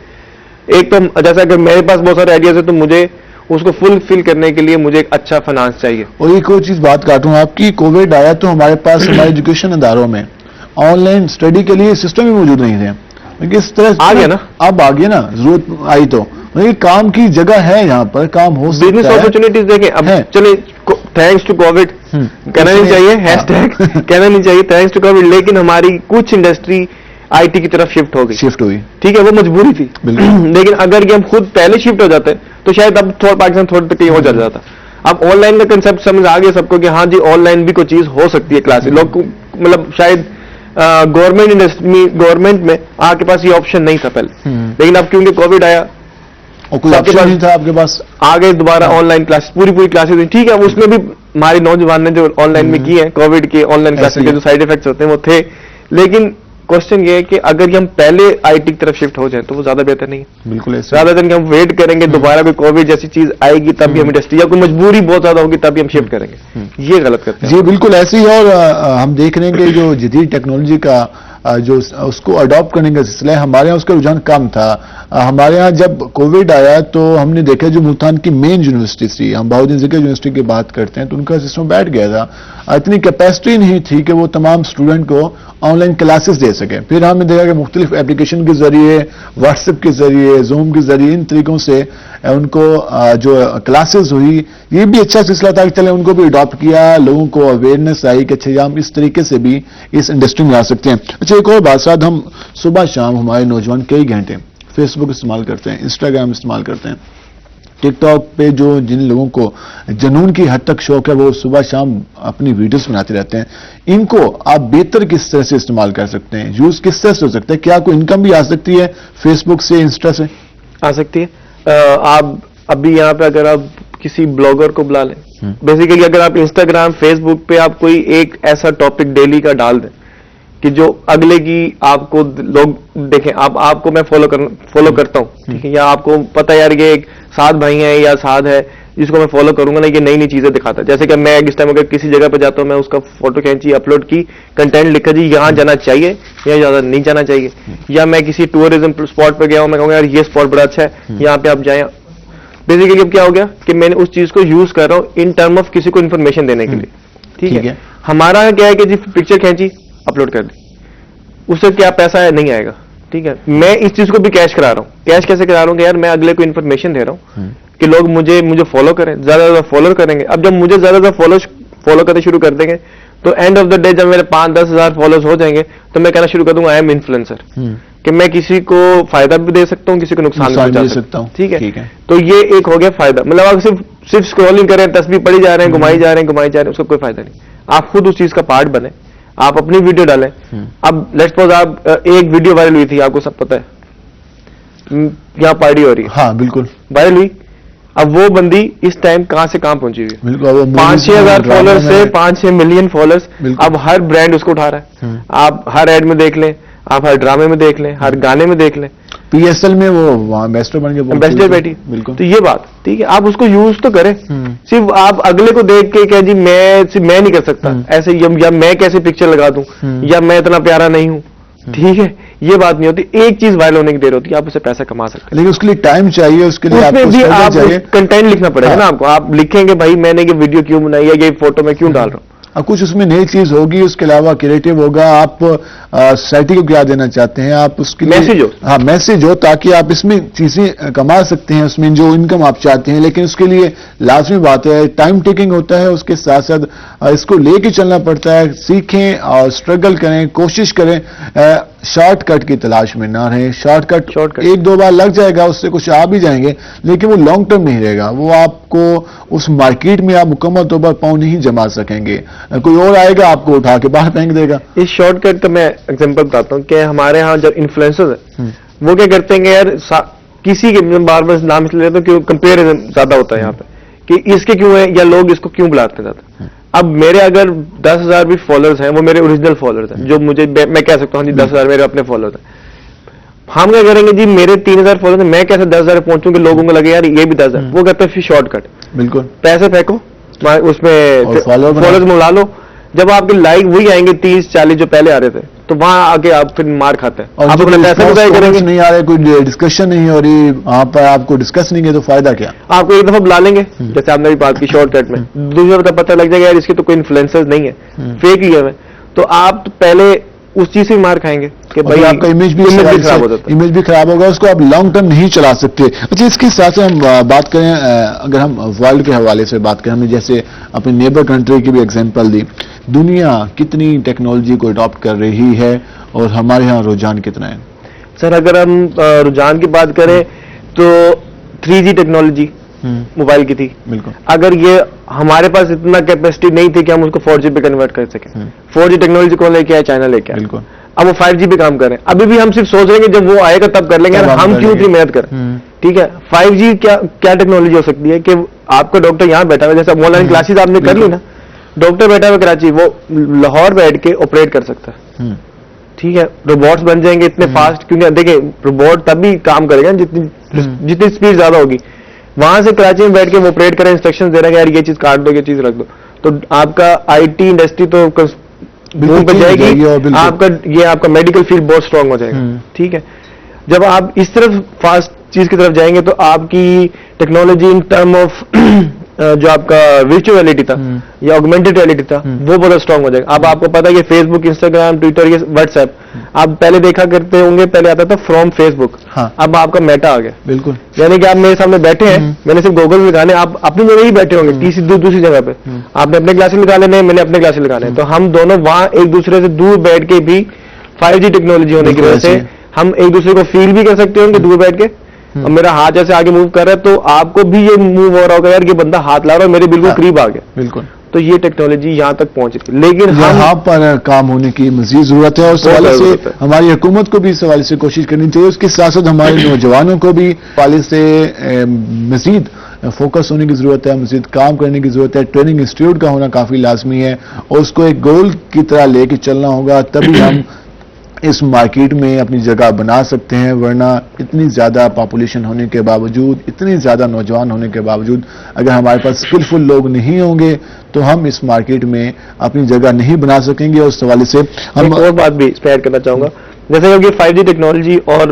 ایک تو جیسا کہ میرے پاس بہت سارے آئیڈیاز ہیں تو مجھے اس کو فل کرنے کے لیے مجھے ایک اچھا فائنانس چاہیے. اور ایک اور چیز بات کاٹوں آپ کی, کووڈ آیا تو ہمارے پاس ہمارے ایجوکیشن اداروں میں آن لائن اسٹڈی کے لیے سسٹم ہی موجود نہیں تھے. اس طرح آ گیا نا, اب آ گیا نا, ضرورت آئی تو کام کی جگہ ہے, یہاں پر کام ہو سکتا ہے. بزنس اپرچونیٹیز دیکھیں. اب چلے تھینکس ٹو کووڈ کہنا نہیں چاہیے, ہیش ٹیگ کہنا نہیں چاہیے تھینکس ٹو کووڈ, لیکن ہماری کچھ انڈسٹری آئی ٹی کی طرف شفٹ ہوئی. ٹھیک ہے, وہ مجبوری تھی, لیکن اگر یہ ہم خود پہلے شفٹ ہو جاتے تو شاید اب تھوڑا پاکستان تھوڑا تک ہو جاتا. اب آن لائن کا کنسپٹ سمجھ آ گیا سب کو کہ ہاں جی آن لائن بھی کوئی چیز ہو سکتی ہے. کلاسز لوگ مطلب شاید گورنمنٹ میں آپ کے پاس یہ آپشن نہیں تھا پہلے, لیکن اب کیونکہ کووڈ آیا کوئی آپشن نہیں تھا آپ کے پاس, آگے دوبارہ آن لائن کلاس پوری کلاسز ہوئی. ٹھیک ہے, اس میں بھی ہمارے نوجوان نے جو آن لائن میں کی ہیں کووڈ کے آن لائن کلاسز کے جو سائڈ افیکٹس ہوتے ہیں وہ تھے, لیکن کوشچن یہ ہے کہ اگر ہم پہلے آئی ٹی کی طرف شفٹ ہو جائیں تو وہ زیادہ بہتر نہیں ہے. بالکل, زیادہ دن کہ ہم ویٹ کریں گے دوبارہ کوئی کووڈ جیسی چیز آئے گی تب بھی ہم انڈسٹری, یا کوئی مجبوری بہت زیادہ ہوگی تب بھی ہم شفٹ کریں گے. یہ غلط کرتے ہیں. جی بالکل ایسے ہی. اور ہم دیکھ رہے ہیں کہ جو جدید ٹیکنالوجی کا جو اس کو اڈاپٹ کرنے کا سلسلہ ہے, ہمارے یہاں اس کا رجحان کم تھا. ہمارے یہاں جب کووڈ آیا تو ہم نے دیکھا جو ملتان کی مین یونیورسٹی تھی, ہم بہاؤالدین ذکر یونیورسٹی کی بات کرتے ہیں, تو ان کا سسٹم بیٹھ گیا تھا. اتنی کیپیسٹی نہیں تھی کہ وہ تمام اسٹوڈنٹ کو آن لائن کلاسز دے سکیں. پھر ہم نے دیکھا کہ مختلف اپلیکیشن کے ذریعے, واٹس ایپ کے ذریعے, زوم کے ذریعے, ان طریقوں سے ان کو جو کلاسز ہوئی, یہ بھی اچھا سلسلہ تھا کہ چلے ان کو بھی اڈاپٹ کیا, لوگوں کو اویئرنیس آئی کہ اچھا ہم اس طریقے سے بھی اس انڈسٹری میں آ سکتے ہیں. اچھا ایک اور بات ساتھ, ہم صبح شام ہمارے نوجوان کئی گھنٹے فیس بک استعمال کرتے ہیں, انسٹاگرام استعمال کرتے ہیں, ٹک ٹاک پہ جن لوگوں کو جنون کی حد تک شوق ہے وہ صبح شام اپنی ویڈیوز بناتے رہتے ہیں. ان کو آپ بہتر کس طرح سے استعمال کر سکتے ہیں, یوز کس طرح سے ہو سکتا ہے؟ کیا کوئی انکم بھی آ سکتی ہے فیس بک سے, انسٹا سے؟ آ سکتی ہے. آپ ابھی یہاں پہ اگر آپ کسی بلاگر کو بلا لیں, بیسیکلی اگر آپ انسٹاگرام فیس بک پہ آپ کوئی ایک ایسا ٹاپک ڈیلی کا ڈال دیں کہ جو اگلے کی آپ کو لوگ دیکھیں. آپ کو میں فالو کرتا ہوں, ٹھیک ہے, یا آپ کو پتہ یار یہ ایک سعد بھائی ہیں یا سعد ہے جس کو میں فالو کروں گا نا, یہ نئی چیزیں دکھاتا ہے. جیسے کہ میں اس ٹائم اگر کسی جگہ پہ جاتا ہوں, میں اس کا فوٹو کھینچی, اپلوڈ کی, کنٹینٹ لکھا جی یہاں جانا چاہیے یا زیادہ نہیں جانا چاہیے, یا میں کسی ٹورزم اسپاٹ پہ گیا ہوں, میں کہوں گا یار یہ اسپاٹ بڑا اچھا ہے, یہاں پہ آپ جائیں. بیسیکلی اب کیا ہو گیا کہ میں نے اس چیز کو یوز کر رہا ہوں ان ٹرم آف کسی کو انفارمیشن دینے کے لیے. ٹھیک ہے, ہمارا کیا ہے کہ جی پکچر کھینچی, اپلوڈ کر دی, اس سے کیا پیسہ ہے نہیں آئے گا. ٹھیک ہے, میں اس چیز کو بھی کیش کرا رہا ہوں. کیش کیسے کرا رہا ہوں کہ یار میں اگلے کو انفارمیشن دے رہا ہوں کہ لوگ مجھے فالو کریں, زیادہ فالو کریں گے. اب جب مجھے زیادہ فالو کرنے شروع کر دیں گے تو اینڈ آف دا ڈے جب میرے 5-10 ہزار فالوز ہو جائیں گے تو میں کہنا شروع کر دوں گا آئی ایم انفلوئنسر, کہ میں کسی کو فائدہ بھی دے سکتا ہوں, کسی کو نقصان بھی دے سکتا ہوں. ٹھیک ہے, تو یہ ایک ہو گیا فائدہ. مطلب آپ صرف اسکرولنگ کریں, تسبیح پڑھی جا رہے ہیں, گھمائی جا رہے ہیں, اس کا کوئی فائدہ نہیں. آپ خود اس چیز کا پارٹ بنیں, آپ اپنی ویڈیو ڈالیں. اب لیٹس سپوز آپ ایک ویڈیو وائرل ہوئی تھی, آپ کو سب پتہ ہے یہاں پارٹی ہو رہی ہے, ہاں بالکل وائرل ہوئی. اب وہ بندی اس ٹائم کہاں سے کہاں پہنچی ہوئی ہے, 5-6 ہزار فالوئر سے 5-6 ملین فالوئرس. اب ہر برانڈ اس کو اٹھا رہا ہے. آپ ہر ایڈ میں دیکھ لیں, آپ ہر ڈرامے میں دیکھ لیں, ہر گانے میں دیکھ لیں, پی ایس ایل میں وہ ایمبیسڈر بن کے ایمبیسڈر بیٹھی. بالکل, تو یہ بات ٹھیک ہے, آپ اس کو یوز تو کریں. صرف آپ اگلے کو دیکھ کے کہ جی میں نہیں کر سکتا ایسے, یا میں کیسے پکچر لگا دوں, یا میں اتنا پیارا نہیں ہوں. ٹھیک ہے, یہ بات نہیں ہوتی. ایک چیز وائرل ہونے کی دیر ہوتی ہے, آپ اسے پیسہ کما سکتے ہیں, لیکن اس کے لیے ٹائم چاہیے, اس کے لیے آپ کنٹینٹ لکھنا پڑے گا نا. آپ کو آپ لکھیں گے بھائی میں نے یہ ویڈیو کیوں بنائی ہے, یہ فوٹو میں کیوں ڈال رہا ہوں, اب کچھ اس میں نئی چیز ہوگی, اس کے علاوہ کریٹو ہوگا. آپ سوسائٹی کو کیا دینا چاہتے ہیں, آپ اس کے میسج ہو, ہاں میسج ہو, تاکہ آپ اس میں چیزیں کما سکتے ہیں, اس میں جو انکم آپ چاہتے ہیں. لیکن اس کے لیے لازمی بات ہے ٹائم ٹیکنگ ہوتا ہے, اس کے ساتھ ساتھ اس کو لے کے چلنا پڑتا ہے. سیکھیں اور اسٹرگل کریں, کوشش کریں, شارٹ کٹ کی تلاش میں نہ رہیں. شارٹ کٹ 1-2 بار لگ جائے گا, اس سے کچھ آ بھی جائیں گے, لیکن وہ لانگ ٹرم نہیں رہے گا. وہ آپ کو اس مارکیٹ میں آپ مکمل طور پر پاؤں نہیں جما سکیں گے. کوئی اور آئے گا آپ کو اٹھا کے باہر پھینک دے گا. اس شارٹ کٹ کا میں ایگزامپل بتاتا ہوں کہ ہمارے ہاں جب انفلوئنسر ہیں وہ کیا کرتے ہیں کہ یار کسی کے بار بار نام اس لیے لیتے ہیں کہ کمپیریزن زیادہ ہوتا ہے یہاں پہ کہ اس کے کیوں ہیں یا لوگ اس کو کیوں بلاتے ہیں. اب میرے اگر 10,000 بھی فالوورز ہیں, وہ میرے اوریجنل فالوورز ہیں, جو مجھے میں کہہ سکتا ہوں جی 10,000 میرے اپنے فالوورز ہیں. ہم کیا کریں گے جی میرے 3,000 فالوورز ہیں, میں کیسے 10,000 پہنچوں کہ لوگوں کو لگے یار یہ بھی 10,000. وہ کہتے ہیں پھر شارٹ کٹ, بالکل پیسے پھینکو اس میں فالوورز ملا لو. جب آپ کے لائک وہی آئیں گے 30-40 جو پہلے آ رہے تھے, تو وہاں آ کے آپ پھر مار کھاتے ہیں. اور آپ اپنا پیسہ بھی ضائع کریں گے, نہیں آ رہے, کوئی ڈسکشن نہیں ہو رہی وہاں پر, آپ کو ڈسکس نہیں کیا تو فائدہ کیا؟ آپ کو ایک دفعہ بلا لیں گے جیسے آپ نے بھی بات کی شارٹ کٹ میں, دوسری دفعہ پتہ لگ جائے گا یار اس کے تو کوئی انفلوئنسر نہیں ہے, فیک لیے ہوئے, تو آپ پہلے اس چیز سے مار کھائیں گے کہ بھائی آپ کا امیج بھی خراب ہو جاتا ہے, امیج بھی خراب ہوگا, اس کو آپ لانگ ٹرم نہیں چلا سکتے. اچھا, اس کے ساتھ سے ہم بات کریں, اگر ہم ورلڈ کے حوالے سے بات کریں, ہم نے جیسے اپنی نیبر کنٹری کی بھی ایگزامپل دی, دنیا کتنی ٹیکنالوجی کو اڈاپٹ کر رہی ہے اور ہمارے ہاں رجحان کتنا ہے؟ سر اگر ہم رجحان کی بات کریں تو 3G ٹیکنالوجی موبائل کی تھی, بالکل. اگر یہ ہمارے پاس اتنا کیپیسٹی نہیں تھی کہ ہم اس کو 4G پہ کنورٹ کر سکیں, 4G ٹیکنالوجی کون لے کے آیا؟ چائنا لے کے آیا. بالکل. اب وہ 5G پہ کام کریں, ابھی بھی ہم صرف سوچ رہے ہیں کہ جب وہ آئے گا تب کر لیں گے, ہم کیوں اتنی محنت کریں؟ ٹھیک ہے, 5G کیا ٹیکنالوجی ہو سکتی ہے کہ آپ کا ڈاکٹر یہاں بیٹھا ہوا, جیسے آن لائن کلاسز آپ نے کر لی نا, ڈاکٹر بیٹھا ہوا کراچی, وہ لاہور بیٹھ کے آپریٹ کر سکتا ہے. ٹھیک ہے, روبوٹس بن جائیں گے اتنے فاسٹ, کیونکہ دیکھیں روبوٹ تب بھی کام کرے گا جتنی اسپیڈ زیادہ ہوگی. وہاں سے کراچی میں بیٹھ کے وہ آپریٹ کریں, انسٹرکشن دے رہے ہیں یار یہ چیز کاٹ دو, یہ چیز رکھ دو, تو آپ کا آئی ٹی انڈسٹری تو بوم پہ جائے گی, آپ کا میڈیکل فیلڈ بہت اسٹرانگ ہو جائے گا. ٹھیک ہے, جب آپ اس طرف فاسٹ چیز کی طرف جائیں گے تو آپ کی ٹیکنالوجی ان ٹرم آف جو آپ کا ورچوئل ریئلٹی تھا یا آگمنٹڈ ریئلٹی تھا وہ بہت اسٹرانگ ہو جائے گا. اب آپ کو پتا ہے کہ فیس بک, انسٹاگرام, ٹویٹر, یہ واٹس ایپ آپ پہلے دیکھا کرتے ہوں گے, پہلے آتا تھا فرام فیس بک, اب آپ کا میٹا آ گیا. بالکل, یعنی کہ آپ میرے سامنے بیٹھے ہیں, میں نے صرف گوگل لگانے, آپ اپنی جگہ ہی بیٹھے ہوں گے, دوسری جگہ پہ آپ نے اپنے کلاسز لگا لینے, میں نے اپنے کلاسز لگانے, تو ہم دونوں وہاں ایک دوسرے سے دور بیٹھ کے بھی 5G ٹیکنالوجی ہونے کی وجہ سے ہم ایک دوسرے کو فیل بھی کر سکتے ہوں گے دور بیٹھ کے. اور میرا ہاتھ جیسے آگے موو کر رہا ہے تو آپ کو بھی یہ موو ہو رہا ہوگا یار یہ بندہ ہاتھ لا رہا ہے, میرے بالکل قریب آ گیا. بالکل, تو یہ ٹیکنالوجی یہاں تک پہنچ رہی ہے, لیکن یہاں پر کام ہونے کی مزید ضرورت ہے, اور اس حوالے سے ہماری حکومت کو بھی اس حوالے سے کوشش کرنی چاہیے. اس کے ساتھ ساتھ ہمارے نوجوانوں کو بھی حوالے سے مزید فوکس ہونے کی ضرورت ہے, مزید کام کرنے کی ضرورت ہے. ٹریننگ انسٹیٹیوٹ کا ہونا کافی لازمی ہے اور اس کو ایک گول کی طرح لے کے چلنا ہوگا, تبھی ہم اس مارکیٹ میں اپنی جگہ بنا سکتے ہیں. ورنہ اتنی زیادہ پاپولیشن ہونے کے باوجود, اتنی زیادہ نوجوان ہونے کے باوجود, اگر ہمارے پاس اسکلفل لوگ نہیں ہوں گے تو ہم اس مارکیٹ میں اپنی جگہ نہیں بنا سکیں گے. اس حوالے سے ہم اور بات بھی اس پہ ایڈ کرنا چاہوں گا, جیسے کہ 5G ٹیکنالوجی اور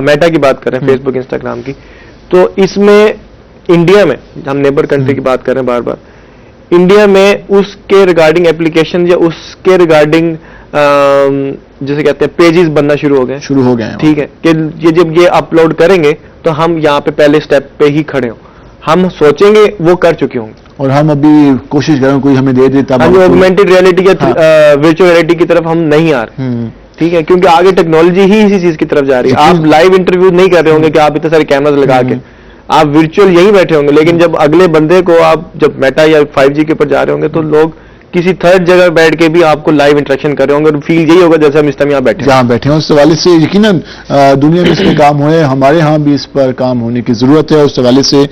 میٹا کی بات کریں, فیس بک, انسٹاگرام کی, تو اس میں انڈیا میں, ہم نیبر کنٹری کی بات کر رہے ہیں بار بار, انڈیا میں اس کے ریگارڈنگ ایپلیکیشن یا اس کے ریگارڈنگ جیسے کہتے ہیں پیجز بننا شروع ہو گئے ہیں. ٹھیک ہے, کہ یہ جب یہ اپلوڈ کریں گے تو ہم یہاں پہ پہلے سٹیپ پہ ہی کھڑے ہوں, ہم سوچیں گے وہ کر چکے ہوں گے, اور ہم ابھی کوشش کریں کوئی ہمیں دے دیتا, ہم آگمنٹڈ ریئلٹی یا ورچوئل ریئلٹی کی طرف ہم نہیں آ رہے. ٹھیک ہے, کیونکہ آگے ٹیکنالوجی ہی اسی چیز کی طرف جا رہی ہے. آپ لائیو انٹرویو نہیں کر رہے ہوں گے کہ آپ اتنے سارے کیمراز لگا کے, آپ ورچوئل یہیں بیٹھے ہوں گے, لیکن جب اگلے بندے کو آپ جب میٹا یا 5G کے اوپر جا رہے ہوں گے تو لوگ کسی تھرڈ جگہ بیٹھ کے بھی آپ کو لائیو انٹریکشن کر رہے ہوں گے, اور فیل یہی ہوگا جیسے ہم اس ٹائم یہاں بیٹھے ہیں. اس حوالے سے یقیناً دنیا میں اس پہ کام ہوئے, ہمارے ہاں بھی اس پر کام ہونے کی ضرورت ہے. اس حوالے سے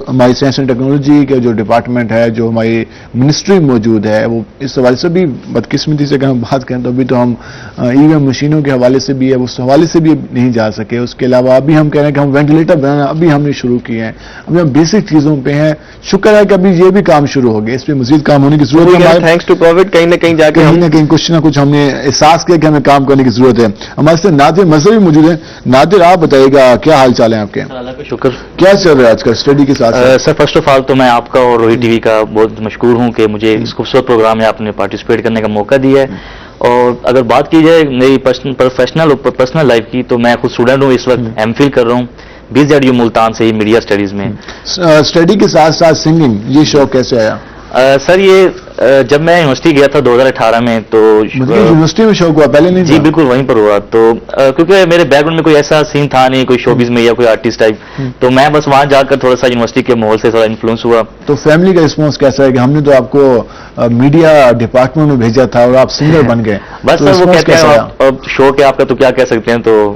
ہماری سائنس اینڈ ٹیکنالوجی کا جو ڈپارٹمنٹ ہے, جو ہماری منسٹری موجود ہے, وہ اس حوالے سے بھی بدقسمتی سے اگر ہم بات کریں تو ابھی تو ہم ای وی ایم مشینوں کے حوالے سے بھی ہے, اس حوالے سے بھی نہیں جا سکے. اس کے علاوہ ابھی ہم کہہ رہے ہیں کہ ہم وینٹیلیٹر بنانا ابھی ہم نے شروع کیے ہیں, ابھی ہم بیسک چیزوں پہ ہیں. شکر ہے کہ ابھی یہ بھی کام شروع ہو گیا, اس پہ مزید کام ہونے کی ضرورت ہے. تھینکس ٹو کووڈ کہیں نہ کہیں جا کے کچھ نہ کچھ ہم نے احساس کیا کہ ہمیں کام کرنے کی ضرورت ہے. ہمارے ساتھ نادر مظہر بھی موجود ہیں. نادر, آپ بتائیے گا کیا حال چال ہے آپ کے؟ اللہ کا شکر. کیا چل رہا ہے آج کل اسٹڈی کے ساتھ؟ سر فرسٹ آف آل تو میں آپ کا اور روہی ٹی وی کا بہت مشکور ہوں کہ مجھے اس خوبصورت پروگرام میں آپ نے پارٹیسپیٹ کرنے کا موقع دیا ہے. اور اگر بات کی جائے میری پروفیشنل اور پرسنل لائف کی, تو میں خود اسٹوڈنٹ ہوں, اس وقت ایم فل کر رہا ہوں BZU ملتان سے میڈیا اسٹڈیز میں. اسٹڈی کے ساتھ ساتھ سنگنگ, یہ شوق کیسے آیا؟ سر یہ جب میں یونیورسٹی گیا تھا 2018 میں, تو یونیورسٹی میں شوق ہوا, پہلے نہیں؟ جی بالکل وہیں پر ہوا. تو کیونکہ میرے بیک گراؤنڈ میں کوئی ایسا سین تھا نہیں, کوئی شوبز میں یا کوئی آرٹسٹ ٹائپ, تو میں بس وہاں جا کر تھوڑا سا یونیورسٹی کے ماحول سے تھوڑا انفلوئنس ہوا. تو فیملی کا رسپانس کیسا ہے کہ ہم نے تو آپ کو میڈیا ڈپارٹمنٹ میں بھیجا تھا اور آپ سنگر بن گئے؟ بس سر وہ کہتے ہیں شوق ہے آپ کا تو کیا کہہ سکتے ہیں, تو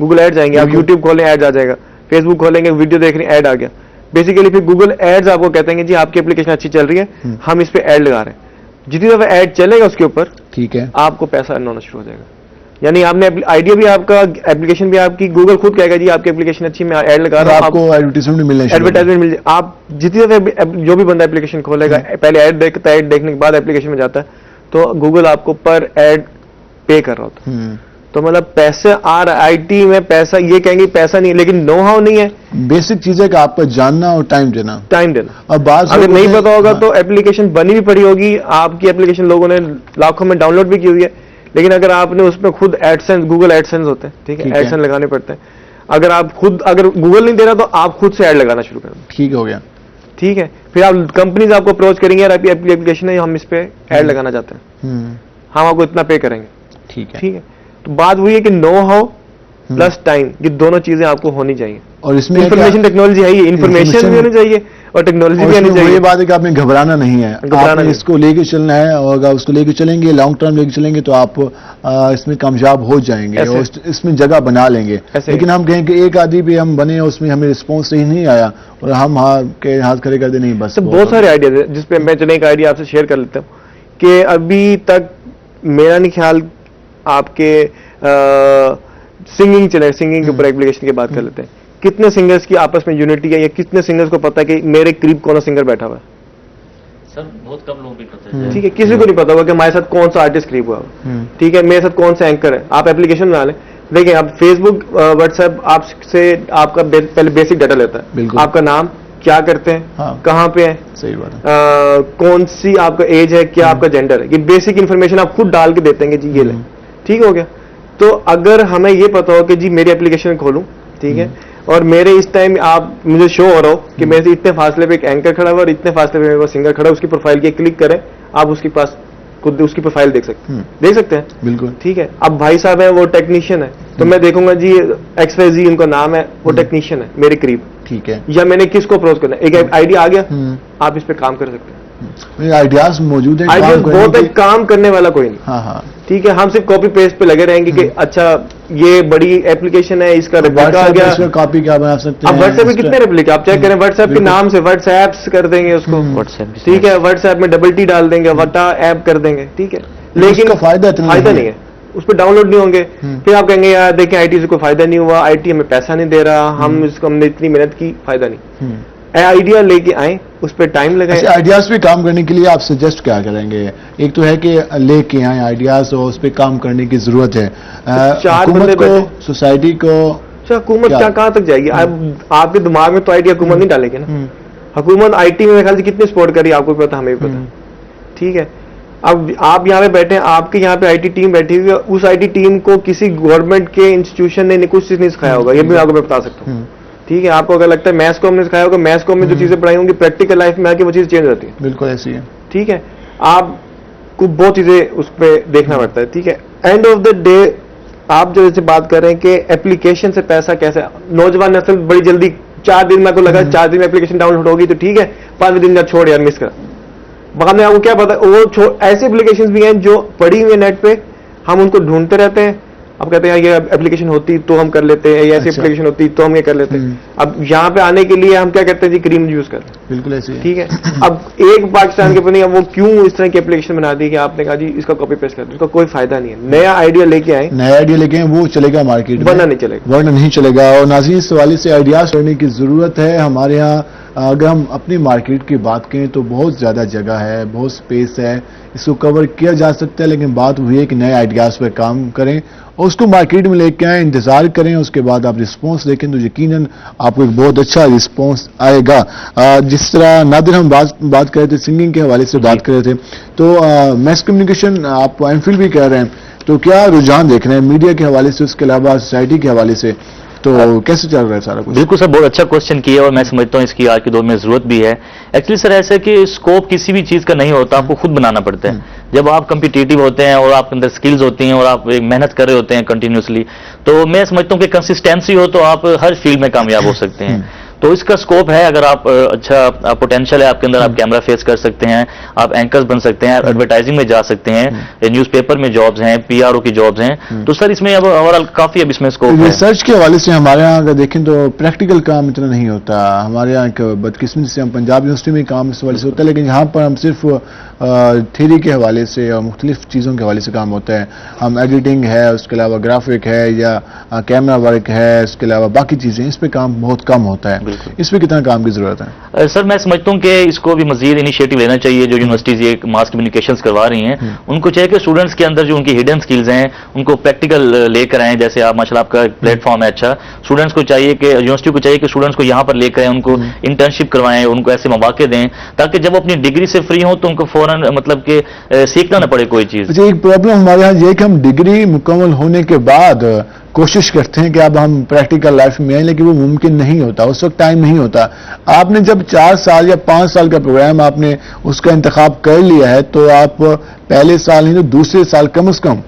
گوگل ایڈ جائیں گے, آپ یوٹیوب کھولیں ایڈ آ جائے گا, فیس بک کھولیں گے ویڈیو دیکھ رہے ہیں ایڈ آ گیا. بیسیکلی پھر گوگل ایڈز آپ کو کہتے ہیں کہ جی آپ کی اپلیکیشن اچھی چل رہی ہے, ہم اس پہ ایڈ لگا رہے ہیں. جتنی دفعہ ایڈ چلے گا اس کے اوپر ٹھیک ہے, آپ کو پیسہ ارن ہونا شروع ہو جائے گا. یعنی آپ نے آئیڈیا بھی آپ کا, ایپلیکیشن بھی آپ کی, گوگل خود کہے گا جی آپ کی اپلیکیشن اچھی, میں ایڈ لگا رہا ہوں, آپ کو ایڈورٹیزمنٹ ملنا شروع, ایڈورٹائزمنٹ مل جائے. آپ جتنی دفعہ جو بھی بندہ اپلیکیشن کھولے گا پہلے ایڈ دیکھتا ہے, ایڈ دیکھنے کے بعد اپلیکیشن میں جاتا ہے تو گوگل آپ کو پر ایڈ پے کر رہا ہوتا ہے. تو مطلب پیسے آ رہا ہے آئی ٹی میں, پیسہ یہ کہیں گے پیسہ نہیں ہے لیکن نو ہاؤ نہیں ہے. بیسک چیز ہے کہ آپ کو جاننا اور ٹائم دینا. اب بات اگر نہیں پتا ہوگا تو ایپلیکیشن بنی بھی پڑی ہوگی, آپ کی ایپلیکیشن لوگوں نے لاکھوں میں ڈاؤن لوڈ بھی کی ہوئی ہے, لیکن اگر آپ نے اس میں خود ایڈسنس, گوگل ایڈسنس ہوتے ہیں ٹھیک ہے, ایڈسنس لگانے پڑتے ہیں. اگر آپ خود, اگر گوگل نہیں دے رہا تو آپ خود سے ایڈ لگانا شروع کر دیں. ٹھیک ہو گیا, ٹھیک ہے. پھر آپ کمپنیز آپ کو اپروچ کریں گے, یار آپ ایپلیکیشن ہے ہم اس پہ ایڈ لگانا چاہتے ہیں, ہم آپ کو اتنا پے کریں گے. ٹھیک ہے, ٹھیک ہے. تو بات وہی ہے کہ نو ہاؤ پلس ٹائم, یہ دونوں چیزیں آپ کو ہونی چاہیے. اور اس میں انفارمیشن ٹیکنالوجی ہے, یہ انفارمیشن بھی ہونی چاہیے اور ٹیکنالوجی بھی ہونی چاہیے. یہ بات ہے کہ آپ نے گھبرانا نہیں ہے, آپ نے اس کو لے کے چلنا ہے, اور اگر اس کو لے کے چلیں گے, لانگ ٹرم لے کے چلیں گے تو آپ اس میں کامیاب ہو جائیں گے اور اس میں جگہ بنا لیں گے. لیکن ہم کہیں کہ ایک آدمی پہ ہم بنے, اس میں ہمیں رسپانس صحیح نہیں آیا اور ہم ہاتھ کھڑے کر دیں, نہیں بس. بہت سارے آئیڈیاز ہیں جس پہ میں چلیں ایک آئیڈیا آپ سے شیئر کر لیتا ہوں کہ ابھی تک میرا نہیں خیال, آپ کے سنگنگ چلے, سنگنگ کے اوپر ایپلیکیشن کی بات کر لیتے ہیں. کتنے سنگرز کی آپس میں یونٹی ہے, یا کتنے سنگرز کو پتا ہے کہ میرے قریب کون سا سنگر بیٹھا ہوا ہے؟ سر بہت کم لوگوں کو پتہ ہے. ٹھیک ہے, کسی کو نہیں پتا ہوگا کہ ہمارے ساتھ کون سا آرٹسٹ قریب ہوا ہوا. ٹھیک ہے, میرے ساتھ کون سا اینکر ہے. آپ ایپلیکیشن بنا لیں, دیکھیں آپ فیس بک, واٹس ایپ آپ سے آپ کا پہلے بیسک ڈیٹا لیتا ہے, آپ کا نام, کیا کرتے ہیں, کہاں پہ ہیں, صحیح بات ہے, کون سی آپ کا ایج ہے, کیا آپ کا جینڈر ہے, یہ بیسک انفارمیشن آپ خود ڈال کے دیتے ہیں کہ جی یہ لیں. ٹھیک ہو گیا. تو اگر ہمیں یہ پتا ہو کہ جی میری ایپلیکیشن کھولوں, ٹھیک ہے, اور میرے اس ٹائم آپ مجھے شو ہو رہا ہو کہ میرے سے اتنے فاصلے پہ ایک اینکر کھڑا ہوا اور اتنے فاصلے پہ میرے پاس سنگر کھڑا ہے, اس کی پروفائل کی کلک کریں, آپ اس کے پاس خود اس کی پروفائل دیکھ سکتے ہیں. بالکل ٹھیک ہے. اب بھائی صاحب ہیں وہ ٹیکنیشین ہے, تو میں دیکھوں گا جی ایکس وائی زی ان کا نام ہے, وہ ٹیکنیشین ہے میرے قریب. ٹھیک ہے. یا میں نے کس کو اپروچ کرنا ہے, ایک آئیڈیا آ گیا, آپ اس پہ کام کر سکتے ہیں. آئیڈیاز موجود ہیں, آئیڈیاز بہت ہے, کام کرنے والا کوئی نہیں. ہاں ہاں ٹھیک ہے. ہم صرف کاپی پیسٹ پہ لگے رہیں گے کہ اچھا یہ بڑی ایپلیکیشن ہے, اس کا ریپلیکا آ گیا, کاپی کیا بنا سکتے ہیں. اب واٹس ایپ میں کتنے ریپلیکا آپ چیک کریں, واٹس ایپ کے نام سے واٹس ایپس کر دیں گے اس کو, ٹھیک ہے, واٹس ایپ میں ڈبل ٹی ڈال دیں گے, وٹا ایپ کر دیں گے. ٹھیک ہے, لیکن فائدہ نہیں ہے, اس پہ ڈاؤن لوڈ نہیں ہوں گے. پھر آپ کہیں گے یار دیکھیں آئی ٹی سے کوئی فائدہ نہیں ہوا, آئی ٹی ہمیں پیسہ نہیں دے رہا, ہم نے اتنی محنت کی, فائدہ نہیں. آئیڈیا لے کے آئیں, اس پہ ٹائم لگائیں. آئیڈیاز پہ کام کرنے کے لیے آپ سجیسٹ کیا کریں گے؟ ایک تو ہے کہ لے کے آئیں آئیڈیاز, اور اس پہ کام کرنے کی ضرورت ہے. حکومت کو, سوسائٹی کو, حکومت کہاں تک جائے گی؟ آپ کے دماغ میں تو آئیڈیا حکومت نہیں ڈالے گی نا. حکومت آئی ٹی میں میرے خیال سے کتنی سپورٹ کری آپ کو پتا, ہمیں بھی پتا. ٹھیک ہے. اب آپ یہاں پہ بیٹھے ہیں, آپ کے یہاں پہ آئی ٹی ٹیم بیٹھی ہوئی ہے, اس آئی ٹی ٹیم کو کسی گورنمنٹ کے انسٹیٹیوشن نے کچھ چیز نہیں سکھایا ہوگا, یہ بھی آپ کو میں بتا سکتا ہوں. ٹھیک ہے. آپ کو اگر لگتا ہے میتھس کو ہم نے سکھایا ہوگا, میتھس کو ہم نے جو چیزیں پڑھائی ہوں گی پریکٹیکل لائف میں آ کے وہ چیز چینج ہوتی ہے. بالکل ایسی ہے. ٹھیک ہے. آپ کو بہت چیزیں اس پہ دیکھنا پڑتا ہے. ٹھیک ہے. اینڈ آف دا ڈے آپ جو جیسے بات کر رہے ہیں کہ ایپلیکیشن سے پیسہ کیسے, نوجوان نسل بڑی جلدی 4 دن میں کو لگا 4 دن میں ایپلیکیشن ڈاؤن لوڈ ہوگی تو ٹھیک ہے, 5 دن کا چھوڑ یار مس کرا. بعد میں آپ کو کیا پتا, وہ ایسی ایپلیکیشن بھی ہیں جو پڑی ہوئی نیٹ پہ, ہم ان کو ڈھونڈتے رہتے ہیں. اب کہتے ہیں یہ اپلیکیشن ہوتی تو ہم کر لیتے ہیں, یہ ایسی اپلیکیشن ہوتی تو ہم یہ کر لیتے ہیں. اب یہاں پہ آنے کے لیے ہم کیا کرتے ہیں جی, کریم یوز کرتے ہیں. بالکل ایسے. ٹھیک ہے. اب ایک پاکستان کے بندے وہ کیوں اس طرح کی اپلیکیشن بنا دی کہ آپ نے کہا جی اس کا کاپی پیسٹ کر دیں, اس کا کوئی فائدہ نہیں ہے. نیا آئیڈیا لے کے آئیں, نیا آئیڈیا لے کے آئیں, وہ چلے گا مارکیٹ میں, ورنہ نہیں چلے گا, ورنہ نہیں چلے گا. اور ناظرین اس حوالے سے آئیڈیاز کرنے کی ضرورت ہے. ہمارے یہاں اگر ہم اپنی مارکیٹ کی بات کریں تو بہت زیادہ جگہ ہے, بہت سپیس ہے, اس کو کور کیا جا سکتا ہے. لیکن بات ہوئی ہے کہ نئے آئیڈیاز پہ کام کریں اور اس کو مارکیٹ میں لے کے آئیں, انتظار کریں, اس کے بعد آپ رسپانس دیکھیں تو یقیناً آپ کو ایک بہت اچھا رسپانس آئے گا. جس طرح نادر ہم بات کر رہے تھے, سنگنگ کے حوالے سے بات کر رہے تھے, تو میس کمیونیکیشن آپ ایم فل بھی کر رہے ہیں, تو کیا رجحان دیکھ رہے ہیں میڈیا کے حوالے سے, اس کے علاوہ سوسائٹی کے حوالے سے, تو کیسے چل رہا ہے سارا کچھ؟ بالکل سر, بہت اچھا کوشچن کیا اور میں سمجھتا ہوں اس کی آج کے دور میں ضرورت بھی ہے. ایکچولی سر ایسا ہے کہ اسکوپ کسی بھی چیز کا نہیں ہوتا, آپ کو خود بنانا پڑتا ہے. جب آپ کمپیٹیٹیو ہوتے ہیں اور آپ کے اندر سکلز ہوتی ہیں اور آپ محنت کر رہے ہوتے ہیں کنٹینیوسلی, تو میں سمجھتا ہوں کہ کنسسٹینسی ہو تو آپ ہر فیلڈ میں کامیاب ہو سکتے ہیں. تو اس کا اسکوپ ہے. اگر آپ اچھا پوٹینشیل ہے آپ کے اندر, آپ کیمرہ فیس کر سکتے ہیں, آپ اینکرز بن سکتے ہیں, ایڈورٹائزنگ میں جا سکتے ہیں, نیوز پیپر میں جابز ہیں, PR O کی جابز ہیں, تو سر اس میں اب اوور آل کافی اب اس میں اسکوپ ہے. ریسرچ کے حوالے سے ہمارے یہاں اگر دیکھیں تو پریکٹیکل کام اتنا نہیں ہوتا. ہمارے یہاں ایک بدقسمتی سے ہم پنجاب یونیورسٹی میں کام اس حوالے سے ہوتا ہے, لیکن یہاں پر ہم صرف تھیوری کے حوالے سے اور مختلف چیزوں کے حوالے سے کام ہوتا ہے. ہم ایڈیٹنگ ہے, اس کے علاوہ گرافک ہے, یا کیمرہ ورک ہے, اس کے علاوہ باقی چیزیں, اس پہ کام بہت کم ہوتا ہے. اس پہ کتنا کام کی ضرورت ہے؟ سر میں سمجھتا ہوں کہ اس کو بھی مزید انیشیٹو لینا چاہیے. جو یونیورسٹیز یہ ماس کمیونیکیشنز کروا رہی ہیں, ان کو چاہیے کہ اسٹوڈنٹس کے اندر جو ان کی ہڈن سکلز ہیں ان کو پریکٹیکل لے کر آئیں. جیسے آپ ماشاء اللہ آپ کا پلیٹ فارم ہے اچھا, اسٹوڈنٹس کو چاہیے کہ یونیورسٹی کو چاہیے کہ اسٹوڈنٹس کو یہاں پر لے کر آئیں, ان کو انٹرنشپ کروائیں, ان کو ایسے مواقع دیں تاکہ جب وہ اپنی ڈگری سے فری ہوں تو ان کو فوراً مطلب کہ سیکھنا نہ پڑے کوئی چیز. ایک پرابلم ہمارے یہاں یہ کہ ہم ڈگری مکمل ہونے کے بعد کوشش کرتے ہیں کہ اب ہم پریکٹیکل لائف میں آئیں, لیکن وہ ممکن نہیں ہوتا, اس وقت ٹائم نہیں ہوتا. آپ نے جب 4 سال یا 5 سال کا پروگرام آپ نے اس کا انتخاب کر لیا ہے, تو آپ پہلے سال نہیں تو دوسرے سال کم از کم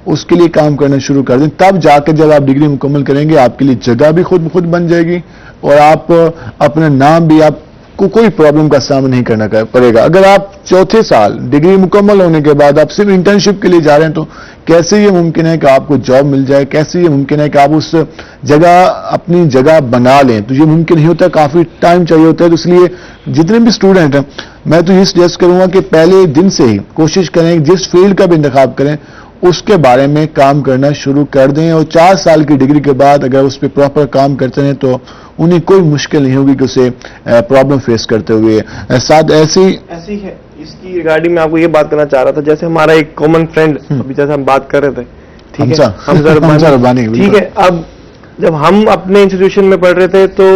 اس کے لیے کام کرنا شروع کر دیں. تب جا کے جب آپ ڈگری مکمل کریں گے آپ کے لیے جگہ بھی خود بخود بن جائے گی, اور آپ اپنا نام بھی, آپ کو کوئی پرابلم کا سامنا نہیں کرنا پڑے گا. اگر آپ چوتھے سال ڈگری مکمل ہونے کے بعد آپ صرف انٹرنشپ کے لیے جا رہے ہیں, تو کیسے یہ ممکن ہے کہ آپ کو جاب مل جائے, کیسے یہ ممکن ہے کہ آپ اس جگہ اپنی جگہ بنا لیں؟ تو یہ ممکن نہیں ہوتا, کافی ٹائم چاہیے ہوتا ہے. تو اس لیے جتنے بھی اسٹوڈنٹ ہیں میں تو یہ سجیسٹ کروں گا کہ پہلے دن سے ہی کوشش کریں, جس فیلڈ کا بھی انتخاب کریں اس کے بارے میں کام کرنا شروع کر دیں, اور 4 سال کی ڈگری کے بعد اگر اس پہ پراپر کام کرتے ہیں تو انہیں کوئی مشکل نہیں ہوگی کہ اسے پرابلم فیس کرتے ہوئے. ساتھ ایسی ہے اس کی ریگارڈنگ میں آپ کو یہ بات کرنا چاہ رہا تھا. جیسے ہمارا ایک کامن فرینڈ ابھی جیسے ہم بات کر رہے تھے, ٹھیک ہے, حمزہ ربانی, ٹھیک ہے. اب جب ہم اپنے انسٹیٹیوشن میں پڑھ رہے تھے تو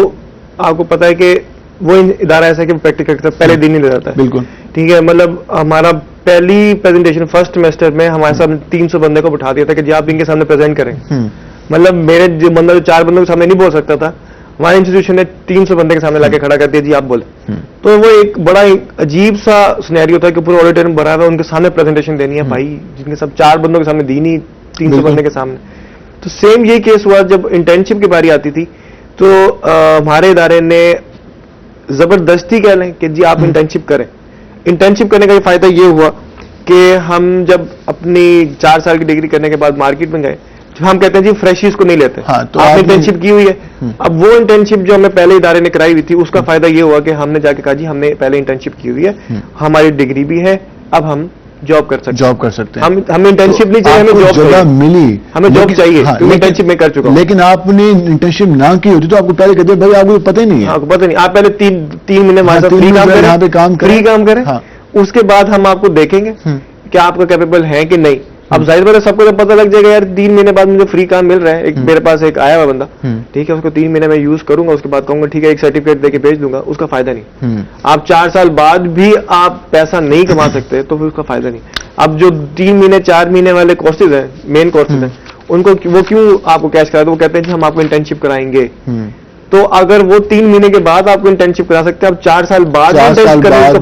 آپ کو پتا ہے کہ وہ ادارہ ایسا ہے کہ پریکٹیکل پہلے دن ہی لے جاتا ہے. بالکل ٹھیک ہے. مطلب ہمارا پہلی پریزنٹیشن فرسٹ سیمسٹر میں ہمارے سامنے 300 بندے کو بٹھا دیا تھا کہ جی آپ ان کے سامنے پریزنٹ کریں. مطلب میرے جو بندہ جو 4 بندوں کے سامنے نہیں بول سکتا تھا, ہمارے انسٹیٹیوشن نے 300 بندے کے سامنے لا کے کھڑا کر دیا, جی آپ بولیں. تو وہ ایک بڑا عجیب سا سینیریو تھا کہ پورا آڈیٹوریم بھرا ہوا, ان کے سامنے پریزنٹیشن دینی ہے بھائی, جن کے سب 4 بندوں کے سامنے دی نہیں 300 بندے کے سامنے. تو سیم یہ کیس ہوا جب انٹرنشپ کی باری آتی تھی, تو ہمارے ادارے نے زبردستی کہہ لیں کہ جی آپ انٹرنشپ کریں. انٹرنشپ کرنے کا یہ فائدہ یہ ہوا کہ ہم جب اپنی 4 سال کی ڈگری کرنے کے بعد مارکیٹ میں گئے, ہم کہتے ہیں جی فریشیز کو نہیں لیتے, آپ نے انٹرنشپ کی ہوئی ہے. اب وہ انٹرنشپ جو ہمیں پہلے ادارے نے کرائی ہوئی تھی, اس کا فائدہ یہ ہوا کہ ہم نے جا کے کہا جی ہم نے پہلے انٹرنشپ کی ہوئی ہے, ہماری ڈگری بھی ہے, اب ہم جاب کر سکتے ہیں. ہمیں انٹرنشپ نہیں چاہیے, ہمیں جاب ملی, ہمیں جاب چاہیے, انٹرنشپ میں کر چکا ہوں. لیکن آپ نے انٹرنشپ نہ کی ہوتی تو آپ کو پہلے کہتے بھائی آپ کو پتہ ہی نہیں ہے, آپ کو پتہ نہیں, آپ پہلے 3 مہینے فری کام کریں, اس کے بعد ہم آپ کو دیکھیں گے کہ آپ کا کیپیبل ہے کہ نہیں. اب ظاہر بات ہے سب کو تو پتہ لگ جائے گا یار 3 مہینے بعد مجھے فری کام مل رہا ہے. ایک میرے پاس ایک آیا ہوا بندہ, ٹھیک ہے, اس کو 3 مہینے میں یوز کروں گا, اس کے بعد کہوں گا ٹھیک ہے ایک سرٹیفکیٹ دے کے بھیج دوں گا, اس کا فائدہ نہیں. آپ 4 سال بعد بھی آپ پیسہ نہیں کما سکتے تو پھر اس کا فائدہ نہیں. اب جو 3 مہینے 4 مہینے والے کورسز ہیں, مین کورسز ہیں, ان کو وہ کیوں آپ کو کیش کرا دو, وہ کہتے ہیں کہ ہم آپ کو انٹرنشپ کرائیں گے. تو اگر وہ 3 مہینے کے بعد آپ کو انٹرنشپ کرا سکتے ہیں, اب 4 سال بعد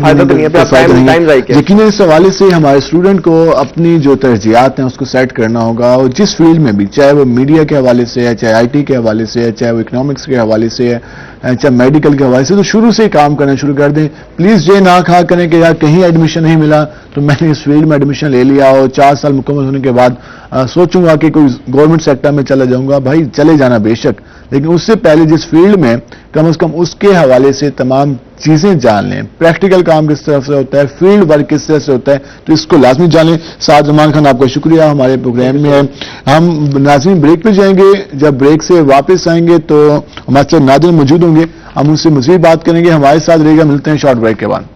فائدہ تو نہیں ہے. یقیناً اس حوالے سے ہمارے اسٹوڈنٹ کو اپنی جو ترجیحات ہیں اس کو سیٹ کرنا ہوگا, اور جس فیلڈ میں بھی, چاہے وہ میڈیا کے حوالے سے ہے, چاہے IT کے حوالے سے ہے, چاہے وہ اکنامکس کے حوالے سے ہے, چاہے میڈیکل کے حوالے سے, تو شروع سے ہی کام کرنا شروع کر دیں. پلیز یہ نہ کہا کریں کہ یار کہیں ایڈمیشن نہیں ملا تو میں نے اس فیلڈ میں ایڈمیشن لے لیا اور 4 سال مکمل ہونے کے بعد سوچوں گا کہ کوئی گورنمنٹ سیکٹر میں چلا جاؤں گا. بھائی چلے جانا بے شک, لیکن اس سے پہلے جس فیلڈ میں کم از کم اس کے حوالے سے تمام چیزیں جان لیں. پریکٹیکل کام کس طرح سے ہوتا ہے, فیلڈ ورک کس طرح سے ہوتا ہے, تو اس کو لازمی جان لیں. سعد زمان خان آپ کا شکریہ ہمارے پروگرام میں. ہم ناظرین بریک پہ جائیں گے, جب بریک سے واپس آئیں گے تو ہمارے ساتھ ناظرین موجود ہوں گے, ہم ان سے مزید بات کریں گے. ہمارے ساتھ رہے گا, ملتے ہیں شارٹ بریک کے بعد.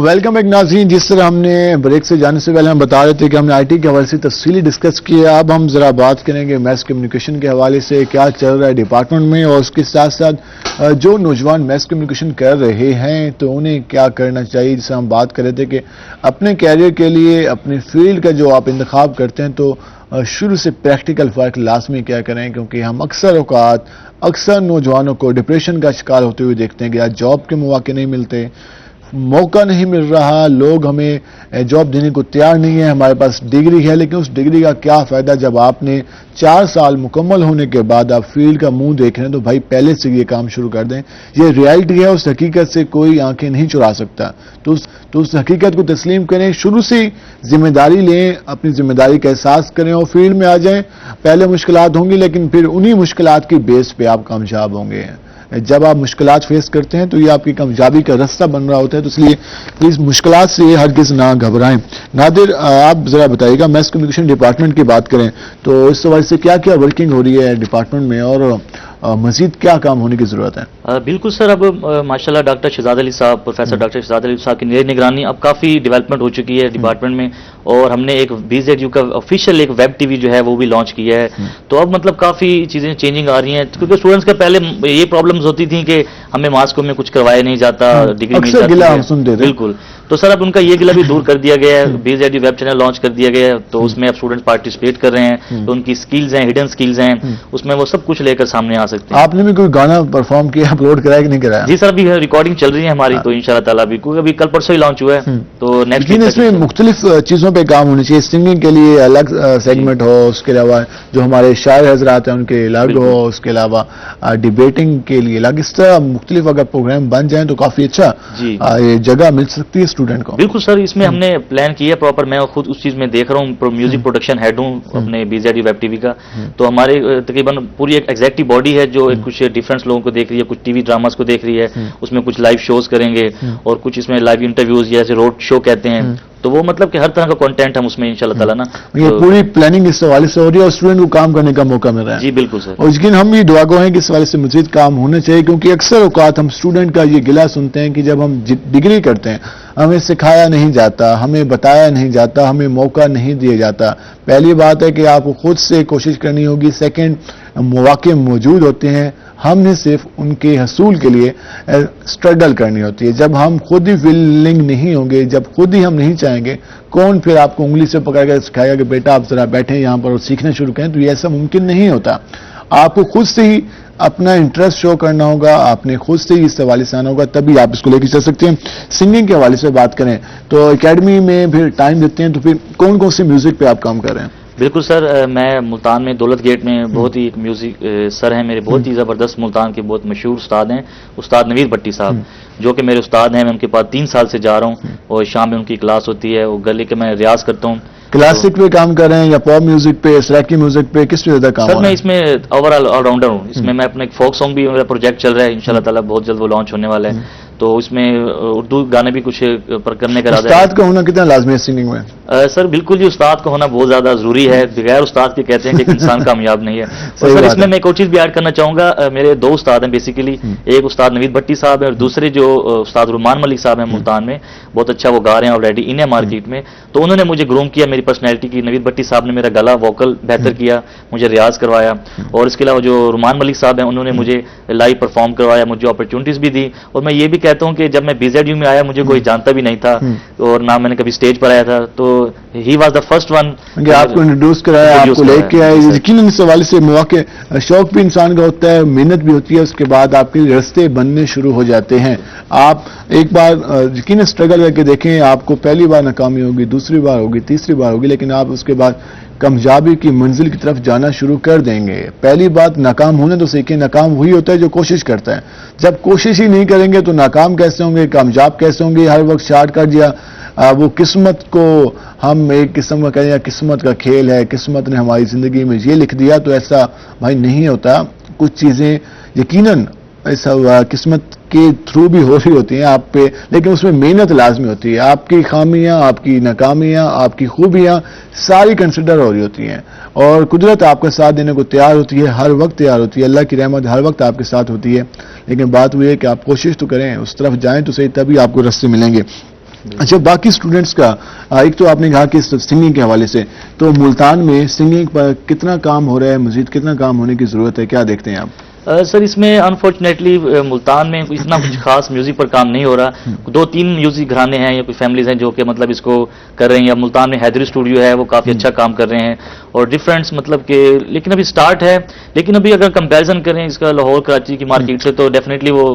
ویلکم ایک ناظرین. جس طرح ہم نے بریک سے جانے سے پہلے ہم بتا رہے تھے کہ ہم نے IT کے حوالے سے تفصیلی ڈسکس کیا. اب ہم ذرا بات کریں گے میس کمیونیکیشن کے حوالے سے کیا چل رہا ہے ڈپارٹمنٹ میں, اور اس کے ساتھ ساتھ جو نوجوان میس کمیونیکیشن کر رہے ہیں تو انہیں کیا کرنا چاہیے. جس سے ہم بات کر رہے تھے کہ اپنے کیریئر کے لیے اپنے فیلڈ کا جو آپ انتخاب کرتے ہیں تو شروع سے پریکٹیکل ورک لازمی کیا کریں, کیونکہ ہم اکثر نوجوانوں کو ڈپریشن کا شکار ہوتے ہوئے دیکھتے ہیں کہ آج جاب کے مواقع نہیں ملتے, موقع نہیں مل رہا, لوگ ہمیں جاب دینے کو تیار نہیں ہے, ہمارے پاس ڈگری ہے لیکن اس ڈگری کا کیا فائدہ جب آپ نے 4 سال مکمل ہونے کے بعد آپ فیلڈ کا منہ دیکھ رہے ہیں, تو بھائی پہلے سے یہ کام شروع کر دیں. یہ ریالٹی ہے, اس حقیقت سے کوئی آنکھیں نہیں چرا سکتا. تو اس حقیقت کو تسلیم کریں, شروع سے ذمہ داری لیں, اپنی ذمہ داری کا احساس کریں اور فیلڈ میں آ جائیں. پہلے مشکلات ہوں گی لیکن پھر انہی مشکلات کی بیس پہ آپ کامیاب ہوں گے. جب آپ مشکلات فیس کرتے ہیں تو یہ آپ کی کامیابی کا رستہ بن رہا ہوتا ہے, تو اس لیے پلیز مشکلات سے ہرگز نہ گھبرائیں. نادر, آپ ذرا بتائیے گا, میس کمیونیکیشن ڈپارٹمنٹ کی بات کریں تو اس حوالے سے کیا کیا ورکنگ ہو رہی ہے ڈپارٹمنٹ میں اور مزید کیا کام ہونے کی ضرورت ہے؟ بالکل سر, اب ماشاءاللہ ڈاکٹر شہزاد علی صاحب, پروفیسر ڈاکٹر شہزاد علی صاحب کی نگرانی اب کافی ڈیولپمنٹ ہو چکی ہے ڈپارٹمنٹ میں, اور ہم نے ایک BZU کا آفیشیل ایک ویب TV جو ہے وہ بھی لانچ کیا ہے. تو اب مطلب کافی چیزیں چینجنگ آ رہی ہیں, کیونکہ اسٹوڈنٹس کا پہلے یہ پرابلمز ہوتی تھیں کہ ہمیں ماسکو میں کچھ کروایا نہیں جاتا, ڈگری مل جاتی ہے. بالکل, تو سر اب ان کا یہ گلہ بھی دور کر دیا گیا ہے, BZU ویب چینل لانچ کر دیا گیا ہے, تو اس میں اب اسٹوڈنٹس پارٹیسپیٹ کر رہے ہیں, تو ان کی سکلز ہیں, ہڈن سکلز ہیں, اس میں وہ سب کچھ لے کر سامنے آ سکتے ہیں. آپ نے بھی کوئی گانا پرفارم کیا, اپلوڈ کرایا کہ نہیں کرایا؟ جی سر, ابھی ریکارڈنگ چل رہی ہے ہماری, تو انشاءاللہ تعالیٰ بھی کیونکہ ابھی کل پرسوں ہی لانچ ہوا ہے, تو نیکسٹ لیکن اس میں مختلف چیزوں پہ کام ہونے چاہیے. سنگنگ کے لیے الگ سیگمنٹ ہو, اس کے علاوہ جو ہمارے شاعر حضرات ہیں ان کے الگ ہو, اس کے علاوہ ڈیبیٹنگ کے لیے الگ. اس طرح مختلف اگر پروگرام بن جائیں تو کافی اچھا جگہ مل سکتی ہے اسٹوڈنٹ کو. بالکل سر, اس میں ہم نے پلان کیا ہے پراپر, میں خود اس چیز میں دیکھ رہا ہوں, میوزک پروڈکشن ہیڈ ہوں اپنے BZU ویب TV کا. تو ہمارے تقریباً پوری ایک ایگزیکٹو باڈی ہے جو کچھ ڈفرینٹ لوگوں کو دیکھ رہی ہے, کچھ TV ڈراماز کو دیکھ رہی ہے, اس میں کچھ لائیو شوز کریں گے اور کچھ اس میں لائیو انٹرویوز یا روڈ شو کہتے ہیں. تو وہ مطلب کہ ہر طرح کا کنٹینٹ ہم اس میں انشاءاللہ تعالیٰ نا یہ پوری پلاننگ اس حوالے سے ہو رہی ہے اور اسٹوڈنٹ کو کام کرنے کا موقع مل رہا ہے. جی بالکل سر, اور لیکن ہم بھی دعا گو ہیں کہ اس حوالے سے مزید کام ہونا چاہیے, کیونکہ اکثر اوقات ہم اسٹوڈنٹ کا یہ گلہ سنتے ہیں کہ جب ہم ڈگری کرتے ہیں ہمیں سکھایا نہیں جاتا, ہمیں بتایا نہیں جاتا, ہمیں موقع نہیں دیا جاتا. پہلی بات ہے کہ آپ کو خود سے کوشش کرنی ہوگی. سیکنڈ, مواقع موجود ہوتے ہیں, ہم نے صرف ان کے حصول کے لیے اسٹرگل کرنی ہوتی ہے. جب ہم خود ہی ویلنگ نہیں ہوں گے, جب خود ہی ہم نہیں چاہیں گے, کون پھر آپ کو انگلی سے پکڑ کر سکھائے گا کہ بیٹا آپ ذرا بیٹھیں یہاں پر اور سیکھنا شروع کریں؟ تو یہ ایسا ممکن نہیں ہوتا. آپ کو خود سے ہی اپنا انٹرسٹ شو کرنا ہوگا, آپ نے خود سے ہی اس حوالے سے آنا ہوگا, تبھی آپ اس کو لے کے چل سکتے ہیں. سنگنگ کے حوالے سے بات کریں تو اکیڈمی میں پھر ٹائم دیتے ہیں, تو پھر کون کون سی میوزک پہ آپ کام کر رہے ہیں؟ بالکل سر, میں ملتان میں دولت گیٹ میں بہت ہی ایک میوزک سر ہیں میرے, بہت ہی زبردست, ملتان کے بہت مشہور استاد ہیں, استاد نوید بٹی صاحب, جو کہ میرے استاد ہیں. میں ان کے پاس 3 سال سے جا رہا ہوں اور شام میں ان کی کلاس ہوتی ہے, وہ گلے کے میں ریاض کرتا ہوں. کلاسک پہ کام کر رہے ہیں یا پاپ میوزک پہ, سریکی میوزک پہ, کس پہ زیادہ کام؟ سر میں اس میں اوور آل راؤنڈر ہوں. اس میں اپنا ایک فوک سانگ بھی میرا پروجیکٹ چل رہا ہے, انشاءاللہ تعالیٰ بہت جلد وہ لانچ ہونے والا ہے. تو اس میں اردو گانے بھی کچھ کرنے کا ارادہ ہے. استاد کا ہونا کتنا لازمی ہے سنگنگ میں؟ سر بالکل جی, استاد کا ہونا بہت زیادہ ضروری ہے. بغیر استاد کے کہتے ہیں کہ انسان کامیاب نہیں ہے. اور سر اس میں ایک اور چیز بھی ایڈ کرنا چاہوں گا, میرے 2 استاد ہیں بیسیکلی, ایک استاد نوید بٹی صاحب ہیں اور دوسرے جو استاد رحمان ملک صاحب ہیں ملتان میں, بہت اچھا وہ گا رہے ہیں آلریڈی ان مارکیٹ میں. تو انہوں نے مجھے گروم کیا میری پرسنالٹی کی. نوید بٹی صاحب نے میرا گلا ووکل بہتر کیا, مجھے ریاض کروایا, اور اس کے علاوہ جو رحمان ملک صاحب ہیں انہوں نے مجھے لائیو پرفارم کروایا, مجھے اپرچونٹیز بھی دی. اور میں یہ بھی کہتا ہوں کہ جب میں BZU میں آیا مجھے کوئی جانتا بھی نہیں تھا اور نہ میں نے کبھی اسٹیج پر آیا تھا, تو he was the first one کہ آپ کو انٹروڈیوس کرایا, آپ کو لے کے آئے. یقیناً اس حوالے سے مواقع, شوق بھی انسان کا ہوتا ہے, محنت بھی ہوتی ہے, اس کے بعد آپ کے رستے بننے شروع ہو جاتے ہیں. آپ ایک بار یقیناً اسٹرگل کر کے دیکھیں, آپ کو پہلی بار ناکامی ہوگی, دوسری بار ہوگی, تیسری بار ہوگی, لیکن آپ اس کے بعد کامیابی کی منزل کی طرف جانا شروع کر دیں گے. پہلی بات ناکام ہونے تو سیکھیں, ناکام وہی ہوتا ہے جو کوشش کرتا ہے. جب کوشش ہی نہیں کریں گے تو ناکام کیسے ہوں گے, کامیاب کیسے ہوں گے؟ ہر وقت شارٹ کٹ یا وہ قسمت کو ہم ایک قسم کا کہیں یا قسمت کا کھیل ہے, قسمت نے ہماری زندگی میں یہ لکھ دیا, تو ایسا بھائی نہیں ہوتا. کچھ چیزیں یقیناً ایسا قسمت کے تھرو بھی ہو رہی ہوتی ہیں آپ پہ, لیکن اس میں محنت لازمی ہوتی ہے. آپ کی خامیاں, آپ کی ناکامیاں, آپ کی خوبیاں ساری کنسیڈر ہو رہی ہوتی ہیں, اور قدرت آپ کا ساتھ دینے کو تیار ہوتی ہے, ہر وقت تیار ہوتی ہے. اللہ کی رحمت ہر وقت آپ کے ساتھ ہوتی ہے, لیکن بات وہ ہے کہ آپ کوشش تو کریں, اس طرف جائیں تو صحیح, تبھی آپ کو راستے ملیں گے. اچھا, باقی اسٹوڈنٹس کا ایک تو آپ نے کہا کہ سنگنگ کے حوالے سے, تو ملتان میں سنگنگ پر کتنا کام ہو رہا ہے, مزید کتنا کام ہونے کی ضرورت ہے, کیا دیکھتے ہیں آپ؟ سر اس میں انفارچونیٹلی ملتان میں اتنا کچھ خاص میوزک پر کام نہیں ہو رہا. 2-3 میوزک گھرانے ہیں یا کوئی فیملیز ہیں جو کہ مطلب اس کو کر رہے ہیں. یا ملتان میں حیدری اسٹوڈیو ہے, وہ کافی اچھا کام کر رہے ہیں, اور ڈفرینٹس مطلب کہ, لیکن ابھی سٹارٹ ہے. لیکن ابھی اگر کمپیریزن کریں اس کا لاہور کراچی کی مارکیٹ سے, تو ڈیفینیٹلی وہ